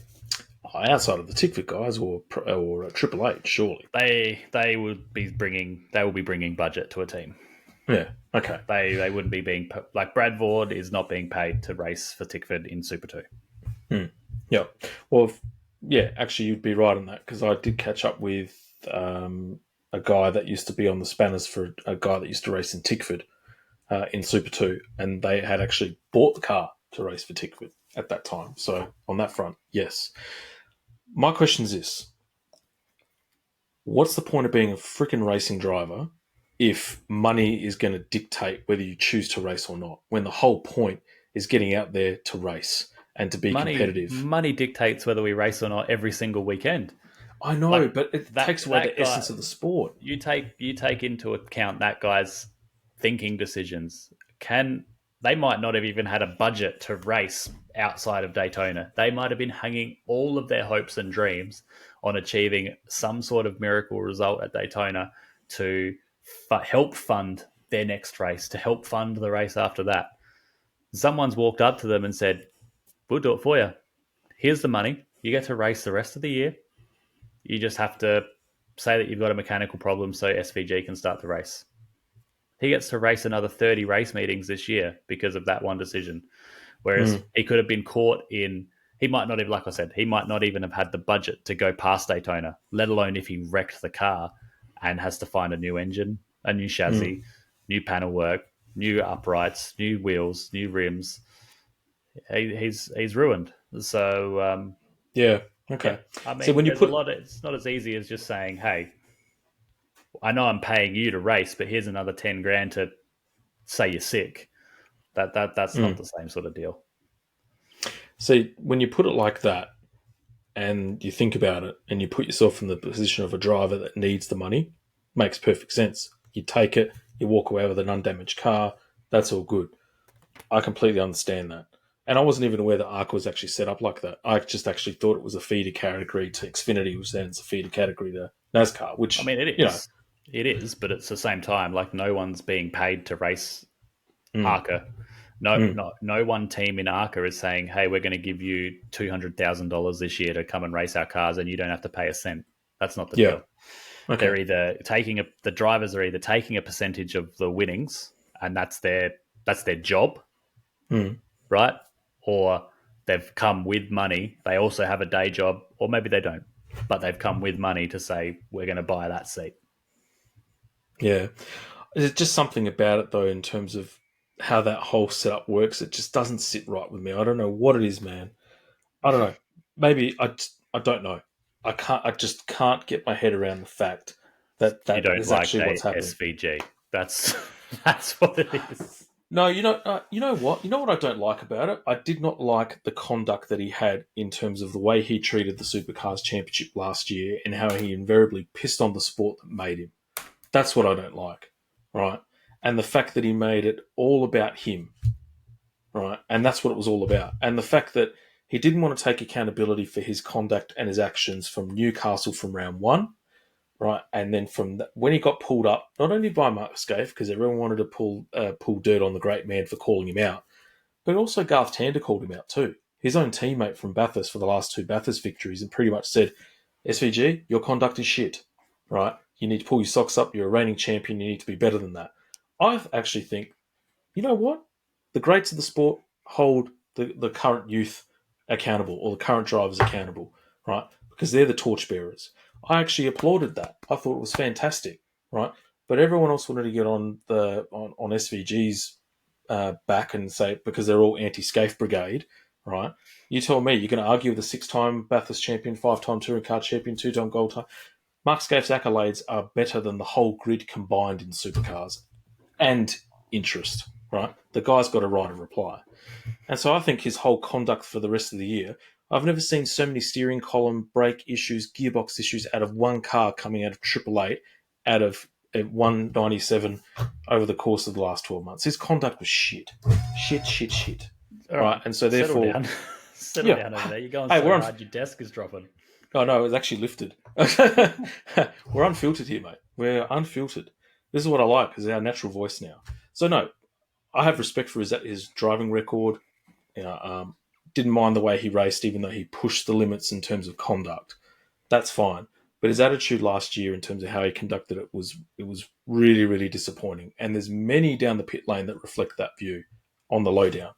Outside of the Tickford guys or Triple H, surely. They will be bringing budget to a team. Yeah, okay. They wouldn't be being... Like, Brad Vord is not being paid to race for Tickford in Super 2. Yeah. Well, actually, you'd be right on that, because I did catch up with a guy that used to be on the spanners for a guy that used to race in Tickford in Super 2, and they had actually bought the car to race for Tickford at that time. So on that front, yes. My question is this. What's the point of being a freaking racing driver if money is going to dictate whether you choose to race or not, when the whole point is getting out there to race and to be competitive? Money dictates whether we race or not every single weekend. I know, but it takes away the essence of the sport. You take into account that guy's thinking decisions. They might not have even had a budget to race outside of Daytona. They might have been hanging all of their hopes and dreams on achieving some sort of miracle result at Daytona to help fund their next race, to help fund the race after that. Someone's walked up to them and said, we'll do it for you. Here's the money. You get to race the rest of the year. You just have to say that you've got a mechanical problem so SVG can start the race. He gets to race another 30 race meetings this year because of that one decision. Whereas he could have been caught in... He might not have, like I said, he might not even have had the budget to go past Daytona, let alone if he wrecked the car and has to find a new engine, a new chassis, new panel work, new uprights, new wheels, new rims. He's ruined. So Yeah. Okay. yeah, I mean, So when you there's put a lot. It's not as easy as just saying, "Hey, I know I'm paying you to race, but here's another 10 grand to say you're sick." That's not the same sort of deal. See, when you put it like that, and you think about it, and you put yourself in the position of a driver that needs the money, makes perfect sense. You take it, you walk away with an undamaged car. That's all good. I completely understand that. And I wasn't even aware that ARCA was actually set up like that. I just actually thought it was a feeder category to Xfinity, which then it's a feeder category to NASCAR, which, I mean, it is. It is, but it's the same time. Like, no one's being paid to race ARCA. No one team in ARCA is saying, "Hey, we're going to give you $200,000 this year to come and race our cars, and you don't have to pay a cent." That's not the deal. Okay. They're either the drivers are either taking a percentage of the winnings, and that's their job, right? Or they've come with money. They also have a day job, or maybe they don't, but they've come with money to say, "We're going to buy that seat." Yeah. There's just something about it, though, in terms of how that whole setup works. It just doesn't sit right with me. I don't know what it is, man. I don't know. Maybe I don't know. I just can't get my head around the fact that You don't is like actually what's happening. SVG. That's what it is. No, you know what? You know what I don't like about it? I did not like the conduct that he had in terms of the way he treated the Supercars Championship last year and how he invariably pissed on the sport that made him. That's what I don't like, right? And the fact that he made it all about him, right? And that's what it was all about. And the fact that he didn't want to take accountability for his conduct and his actions from Newcastle from round one, right? And then when he got pulled up, not only by Mark Scaife, because everyone wanted to pull dirt on the great man for calling him out, but also Garth Tander called him out too. His own teammate from Bathurst for the last two Bathurst victories, and pretty much said, "SVG, your conduct is shit, right? You need to pull your socks up. You're a reigning champion. You need to be better than that." I actually think, you know what? The greats of the sport hold the current youth accountable, or the current drivers accountable, right? Because they're the torchbearers. I actually applauded that. I thought it was fantastic, right? But everyone else wanted to get on SVG's back and say, because they're all anti-Scaife brigade, right? You tell me, you're going to argue with a 6-time Bathurst champion, 5-time touring car champion, 2-time gold time. Mark Scaife's accolades are better than the whole grid combined in supercars and interest, right? The guy's got a right of reply. And so I think his whole conduct for the rest of the year, I've never seen so many steering column, brake issues, gearbox issues out of one car coming out of Triple Eight, out of 197 over the course of the last 12 months. His conduct was shit. Shit. Right? And so therefore... Settle down over there. You're going so hard, your desk is dropping. Oh, no, it was actually lifted. We're unfiltered here, mate. We're unfiltered. This is what I like, because it's our natural voice now. So, no, I have respect for his driving record. Didn't mind the way he raced, even though he pushed the limits in terms of conduct. That's fine. But his attitude last year in terms of how he conducted it was really, really disappointing. And there's many down the pit lane that reflect that view on the lowdown.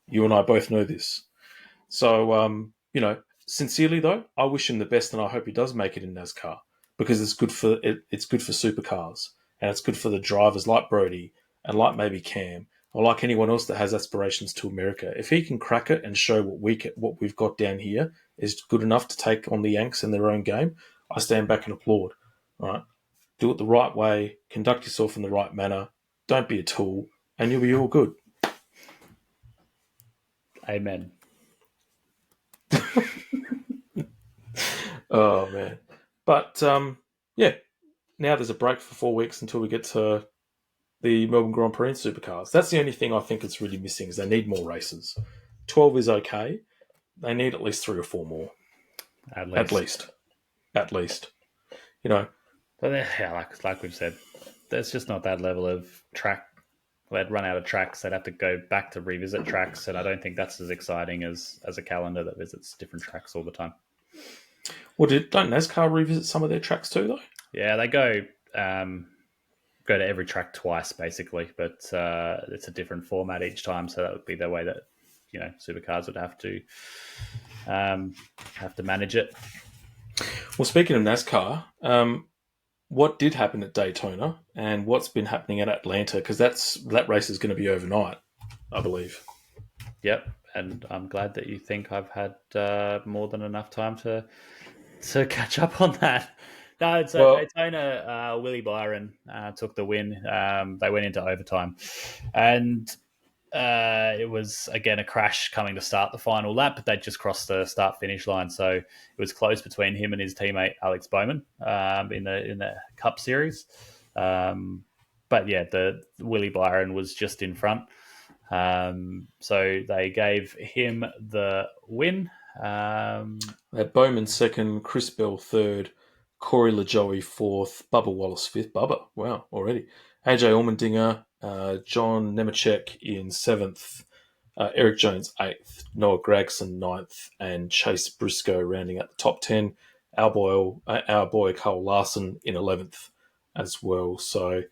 You and I both know this. So, sincerely though, I wish him the best, and I hope he does make it in NASCAR, because it's good for supercars, and it's good for the drivers like Brody and like maybe Cam, or like anyone else that has aspirations to America. If he can crack it and show what we've got down here is good enough to take on the Yanks in their own game, I stand back and applaud. Right? Do it the right way, conduct yourself in the right manner, don't be a tool, and you'll be all good. Amen. Oh, man. But, now there's a break for 4 weeks until we get to the Melbourne Grand Prix in Supercars. That's the only thing I think it's really missing, is they need more races. 12 is okay. They need at least 3 or 4 more. At least. But yeah, like we've said, there's just not that level of track. They'd run out of tracks. They'd have to go back to revisit tracks, and I don't think that's as exciting as a calendar that visits different tracks all the time. Well, don't NASCAR revisit some of their tracks too, though? Yeah, they go to every track twice, basically, but it's a different format each time, so that would be the way that supercars would have to manage it. Well, speaking of NASCAR, what did happen at Daytona and what's been happening at Atlanta, because that race is going to be overnight, I believe. Yep, and I'm glad that you think I've had more than enough time to catch up on that. No, it's at Daytona. Willie Byron took the win. They went into overtime, and it was again a crash coming to start the final lap, but they just crossed the start-finish line, so it was close between him and his teammate Alex Bowman in the Cup Series. But yeah, the Willie Byron was just in front. So they gave him the win. At Bowman second, Chris Bell third, Corey LaJoie fourth, Bubba Wallace fifth. Bubba, wow, already. AJ Allmendinger, John Nemechek in seventh, Eric Jones eighth, Noah Gragson ninth, and Chase Briscoe rounding out the top 10. Our boy Carl Larson in 11th as well. So,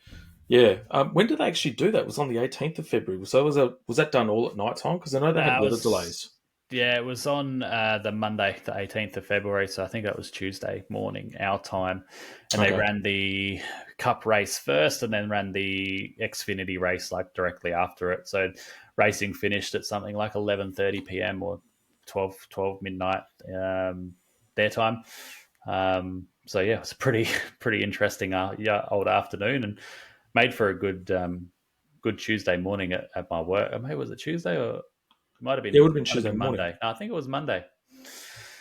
yeah. When did they actually do that? It was on the 18th of February. So was that done all at night time? Because I know they had weather delays. Yeah, it was on the Monday, the 18th of February. So I think that was Tuesday morning, our time. And they ran the Cup race first and then ran the Xfinity race like directly after it. So racing finished at something like 11:30 p.m. or 12 midnight their time. So yeah, it was a pretty interesting old afternoon and made for a good Tuesday morning at my work. Maybe was it Tuesday or it might have been? It would have been Tuesday morning. Monday. No, I think it was Monday.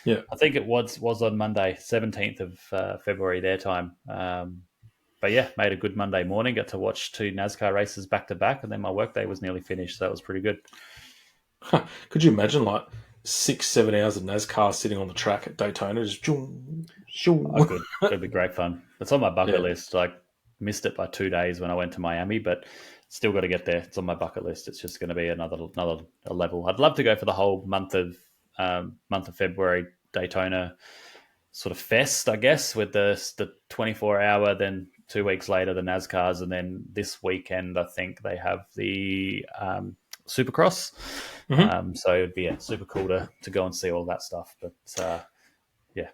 Yeah, I think it was on Monday, 17th of February their time. But yeah, made a good Monday morning. Got to watch 2 NASCAR races back to back, and then my workday was nearly finished. So that was pretty good. Could you imagine like 6-7 hours of NASCAR sitting on the track at Daytona? Just It'd be great fun. It's on my bucket list. Like missed it by 2 days when I went to Miami, but still got to get there. It's on my bucket list. It's just going to be another level. I'd love to go for the whole month of February Daytona sort of fest, I guess, with the 24-hour, then 2 weeks later the NASCARs, and then this weekend I think they have the Supercross. Mm-hmm. So it'd be super cool to go and see all that stuff. But yeah,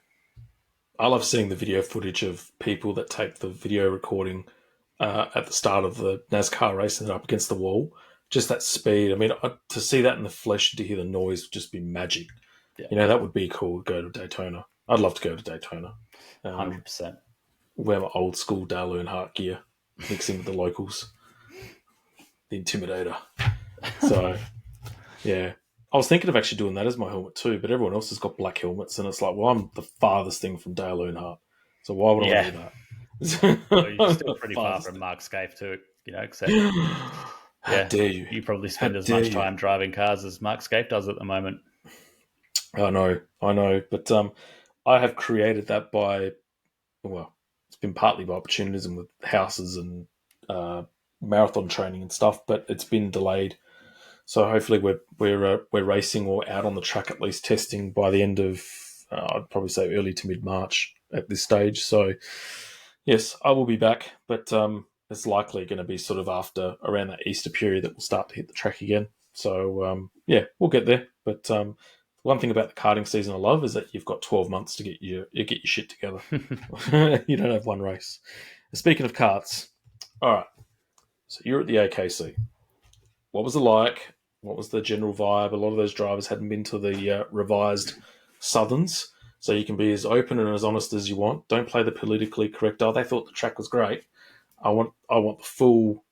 I love seeing the video footage of people that take the video recording at the start of the NASCAR race and then up against the wall. Just that speed. I mean, to see that in the flesh, to hear the noise would just be magic. Yeah. That would be cool to go to Daytona. I'd love to go to Daytona. 100%. Wear my old school Dale Earnhardt gear, mixing with the locals. The Intimidator. So, yeah. I was thinking of actually doing that as my helmet too, but everyone else has got black helmets, and it's like, well, I'm the farthest thing from Dale Earnhardt, so why would I do that? Well, you're still pretty far from Mark Scaife too, except how dare you? You probably spend as much time driving cars as Mark Scaife does at the moment. I know, but I have created that it's been partly by opportunism with houses and marathon training and stuff, but it's been delayed. So hopefully we're racing or out on the track at least testing by the end of I'd probably say early to mid-March at this stage. So yes, I will be back, but it's likely going to be sort of after around that Easter period that we'll start to hit the track again. So yeah, we'll get there. But one thing about the karting season I love is that you've got 12 months to get your shit together. You don't have one race. Speaking of karts, all right. So you're at the AKC. What was it like? What was the general vibe? A lot of those drivers hadn't been to the revised Southerns, so you can be as open and as honest as you want. Don't play the politically correct. Oh, they thought the track was great. I want the full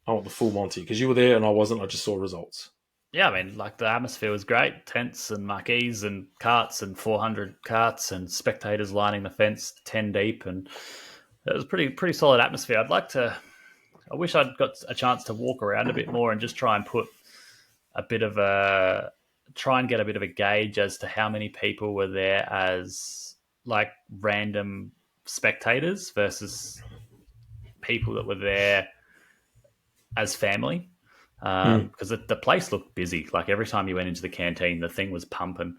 Monty, because you were there and I wasn't. I just saw results. Yeah, I mean, like the atmosphere was great. Tents and marquees and carts and 400 carts and spectators lining the fence 10 deep, and it was pretty solid atmosphere. I wish I'd got a chance to walk around a bit more and just try and get a bit of a gauge as to how many people were there as like random spectators versus people that were there as family. Because the place looked busy. Like every time you went into the canteen, the thing was pumping.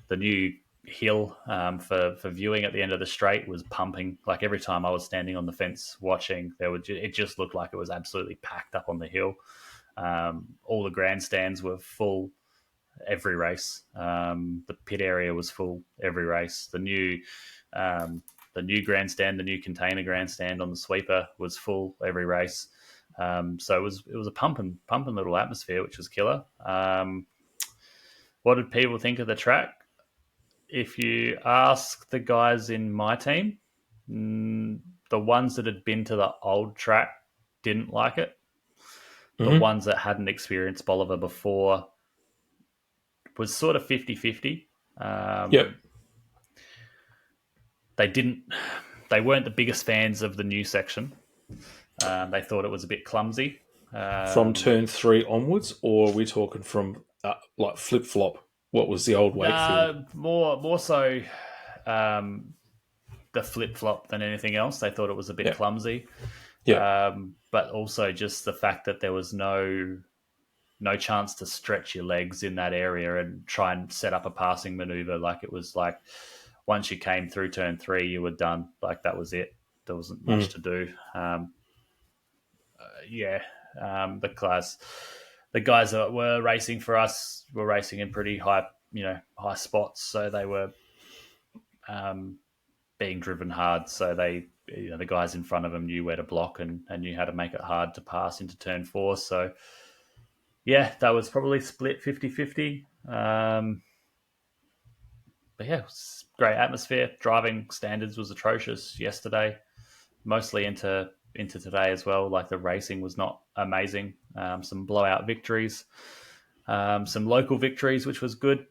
The new hill for viewing at the end of the straight was pumping. Like every time I was standing on the fence watching, it just looked like it was absolutely packed up on the hill. All the grandstands were full every race. The pit area was full every race. The new the new grandstand, the new container grandstand on the sweeper was full every race. So it was a pumping little atmosphere, which was killer. What did people think of the track? If you ask the guys in my team, the ones that had been to the old track didn't like it. The ones that hadn't experienced Bolivar before was sort of 50-50. Yep. They weren't the biggest fans of the new section. They thought it was a bit clumsy. From turn 3 onwards, or are we talking from like flip-flop? What was the old Wakefield? More so the flip-flop than anything else. They thought it was a bit clumsy. Yeah. But also just the fact that there was no chance to stretch your legs in that area and try and set up a passing maneuver. Like it was like once you came through turn 3, you were done. Like that was it. There wasn't much to do. The guys that were racing for us were racing in pretty high spots, so they were being driven hard. So they, the guys in front of them knew where to block and knew how to make it hard to pass into turn 4. So yeah, that was probably split 50-50. But yeah, it was great atmosphere. Driving standards was atrocious yesterday, mostly into today as well. Like the racing was not amazing. Some blowout victories, some local victories, which was good.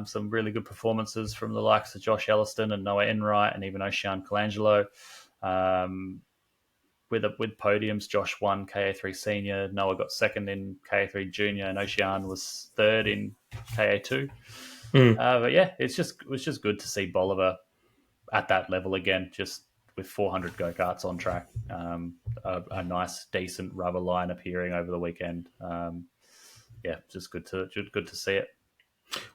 Some really good performances from the likes of Josh Elliston and Noah Enright and even Ocean Colangelo. With podiums, Josh won KA3 Senior, Noah got second in KA3 Junior, and Ocean was third in KA2. But yeah, it was just good to see Bolivar at that level again, just with 400 go-karts on track. A nice, decent rubber line appearing over the weekend. Just good to see it.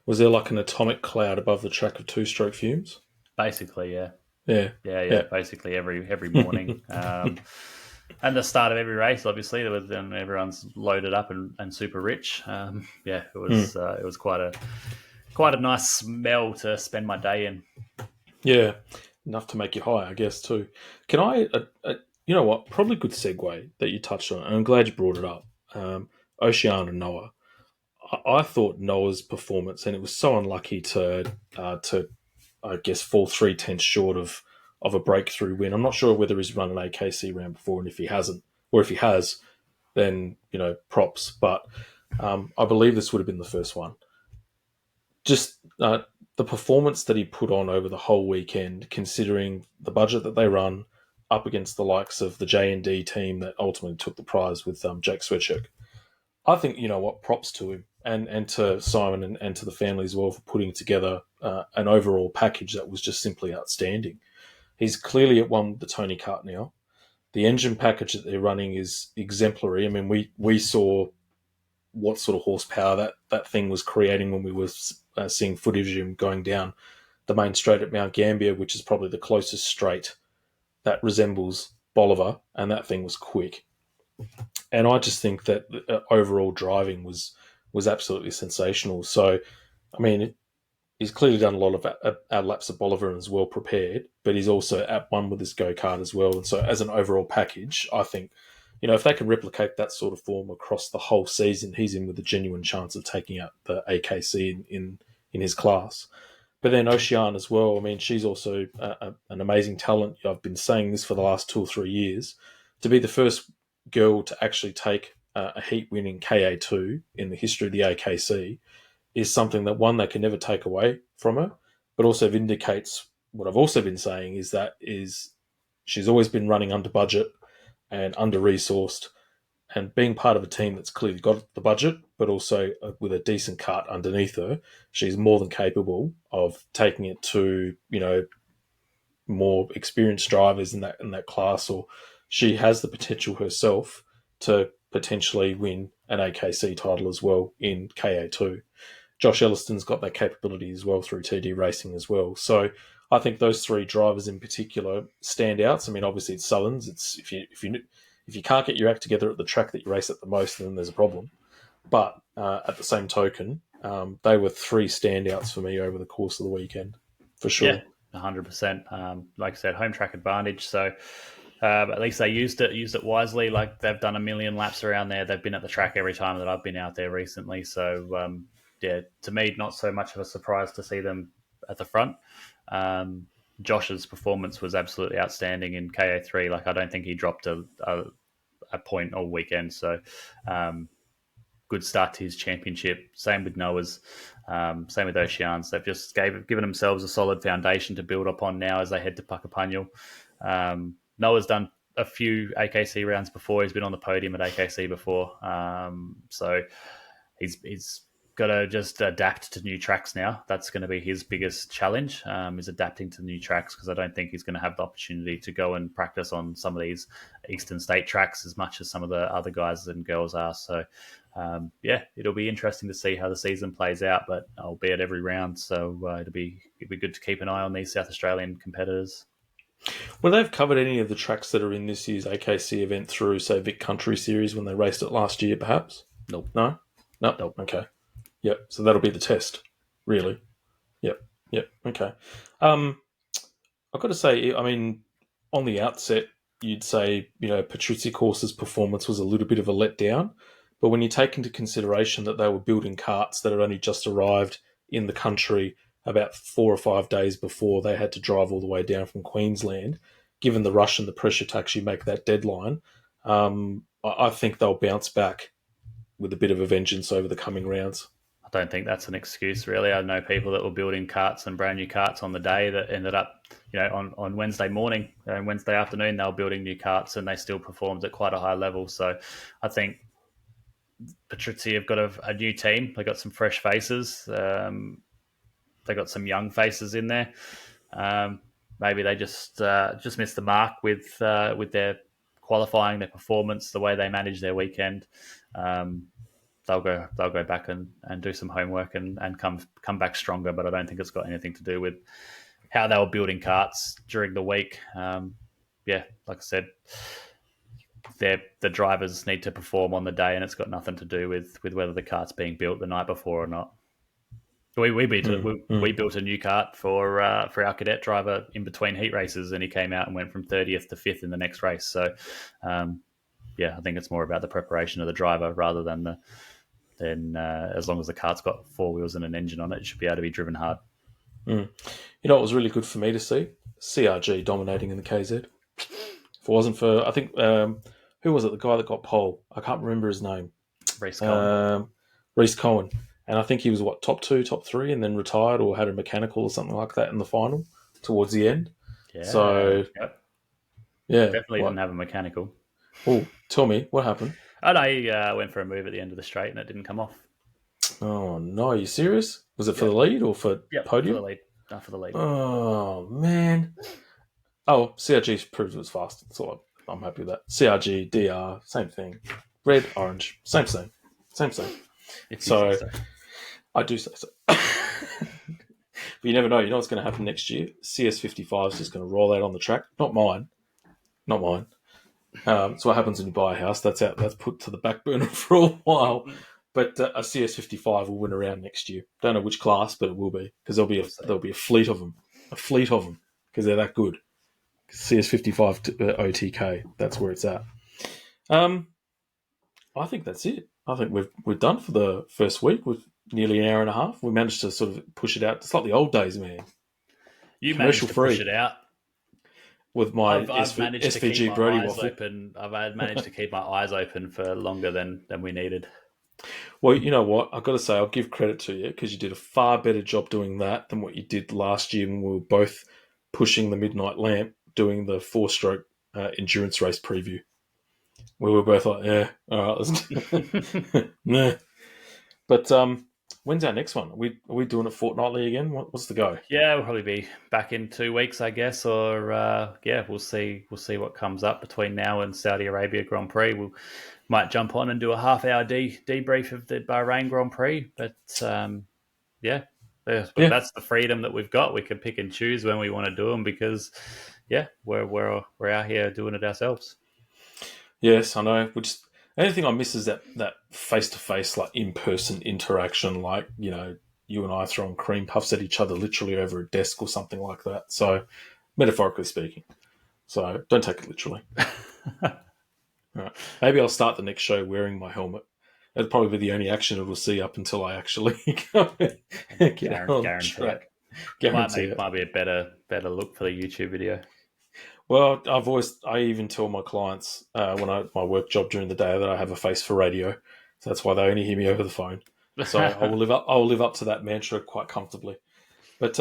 Was there like an atomic cloud above the track of two-stroke fumes? Basically, yeah. Yeah. Basically every morning. And the start of every race, obviously, everyone's loaded up and super rich. It was quite a nice smell to spend my day in. Yeah, enough to make you high, I guess, too. Can I, you know what, probably good segue that you touched on, and I'm glad you brought it up. Ocean and Noah. I thought Noah's performance, and it was so unlucky to I guess, fall 3/10 short of a breakthrough win. I'm not sure whether he's run an AKC round before, and if he hasn't, or if he has, then, props. But I believe this would have been the first one. Just the performance that he put on over the whole weekend, considering the budget that they run up against the likes of the J&D team that ultimately took the prize with Jake Sweatshirk. I think, props to him and to Simon and to the family as well for putting together an overall package that was just simply outstanding. He's clearly at one with the Tony Kart now. The engine package that they're running is exemplary. I mean, we saw what sort of horsepower that thing was creating when we were seeing footage of him going down the main straight at Mount Gambier, which is probably the closest straight that resembles Bolivar, and that thing was quick. And I just think that overall driving was absolutely sensational. So, I mean, he's clearly done a lot of laps at Bolivar and is well prepared, but he's also at one with his go-kart as well. And so as an overall package, I think, if they can replicate that sort of form across the whole season, he's in with a genuine chance of taking out the AKC in his class. But then Ocean as well, I mean, she's also an amazing talent. I've been saying this for the last 2 or 3 years. To be the first girl to actually take a heat win in KA2 in the history of the AKC is something that, one, they can never take away from her, but also vindicates what I've also been saying is she's always been running under budget and under-resourced, and being part of a team that's clearly got the budget, but also with a decent kart underneath her, she's more than capable of taking it to, more experienced drivers in that class, or she has the potential herself to potentially win an AKC title as well in KA2. Josh Elliston's got that capability as well through TD Racing as well. So I think those 3 drivers in particular stand out. I mean, obviously it's Sullins. It's if you can't get your act together at the track that you race at the most, then there's a problem. But at the same token, they were 3 standouts for me over the course of the weekend, for sure. Yeah, 100%. Like I said, home track advantage. So at least they used it wisely. Like they've done a million laps around there. They've been at the track every time that I've been out there recently. So to me, not so much of a surprise to see them at the front. Josh's performance was absolutely outstanding in KO3. Like I don't think he dropped a point all weekend. So good start to his championship. Same with Noah's. Same with Oceans. They've just given themselves a solid foundation to build upon now as they head to Puckapunyal. Noah's done a few AKC rounds before. He's been on the podium at AKC before. So he's got to just adapt to new tracks now. That's going to be his biggest challenge, is adapting to new tracks, because I don't think he's going to have the opportunity to go and practice on some of these Eastern State tracks as much as some of the other guys and girls are. So, it'll be interesting to see how the season plays out, but I'll be at every round. So it'll be good to keep an eye on these South Australian competitors. Well, they've covered any of the tracks that are in this year's AKC event through, say, Vic Country Series when they raced it last year, perhaps? Nope. No? Nope. Okay. Yep. So that'll be the test, really. Yep. Okay. I've got to say, I mean, on the outset, you'd say, Patrizia Corsa's performance was a little bit of a letdown. But when you take into consideration that they were building karts that had only just arrived in the country about 4 or 5 days before they had to drive all the way down from Queensland, given the rush and the pressure to actually make that deadline, I think they'll bounce back with a bit of a vengeance over the coming rounds. I don't think that's an excuse, really. I know people that were building karts and brand new karts on the day that ended up, on Wednesday morning and Wednesday afternoon, they were building new karts and they still performed at quite a high level. So I think Patrizia have got a new team. They got some fresh faces. They got some young faces in there. Maybe they just missed the mark with their qualifying, their performance, the way they manage their weekend. They'll go back and do some homework and come back stronger. But I don't think it's got anything to do with how they were building karts during the week. Like I said, the drivers need to perform on the day, and it's got nothing to do with whether the kart's being built the night before or not. We built a new kart for our cadet driver in between heat races, and he came out and went from 30th to 5th in the next race. So, I think it's more about the preparation of the driver rather than as long as the kart's got 4 wheels and an engine on it, it should be able to be driven hard. You know what was really good for me to see? CRG dominating in the KZ. If it wasn't for, I think, who was it? The guy that got pole? I can't remember his name. Reece Cohen. Reece Cohen. And I think he was, top 2, top 3, and then retired or had a mechanical or something like that in the final towards the end. Yeah. So, yep. Yeah. Definitely didn't have a mechanical. Oh, tell me, what happened? Oh, no, he went for a move at the end of the straight and it didn't come off. Oh, no, are you serious? Was it for the lead or for podium? For the lead. No, for the lead. Oh, man. Oh, CRG proved it was fast, so I'm happy with that. CRG, DR, same thing. Red, orange, same. So, I do say so. But you never know. You know what's going to happen next year? CS55 is just going to roll out on the track. Not mine. So what happens when you buy a house? That's put to the back burner for a while. But a CS55 will win around next year. Don't know which class, but it will be, because there'll be a fleet of them. Because they're that good. CS55 OTK. That's where it's at. I think that's it. I think we're done for the first week with nearly an hour and a half. We managed to sort of push it out. It's like the old days, man. You managed to push it out. With my I've managed SVG to keep my Brody eyes waffle. open. I've managed to keep my eyes open for longer than we needed. Well, you know what? I've got to say, I'll give credit to you, because you did a far better job doing that than what you did last year when we were both pushing the midnight lamp doing the 4-stroke endurance race preview. We were both like, yeah, all right, let's nah. But when's our next one? Are we doing it fortnightly again? What's the go? Yeah, we'll probably be back in 2 weeks, I guess, or we'll see what comes up between now and Saudi Arabia Grand Prix. We might jump on and do a half-hour debrief of the Bahrain Grand Prix, but that's the freedom that we've got. We can pick and choose when we want to do them, because we're out here doing it ourselves. Yes, I know. The only thing I miss is that face-to-face, like in-person interaction, like, you and I throwing cream puffs at each other literally over a desk or something like that. So, metaphorically speaking. So, don't take it literally. Right. Maybe I'll start the next show wearing my helmet. That'll probably be the only action it'll see up until I actually get out on the track. Might be a better look for the YouTube video. Well, I even tell my clients when my work job during the day that I have a face for radio, so that's why they only hear me over the phone. So I will live up to that mantra quite comfortably. But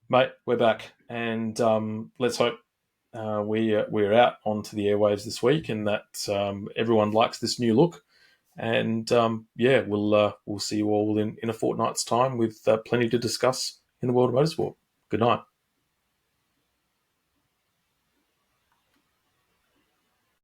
mate, we're back, and let's hope we're out onto the airwaves this week, and that everyone likes this new look. And we'll see you all in a fortnight's time with plenty to discuss in the world of motorsport. Good night.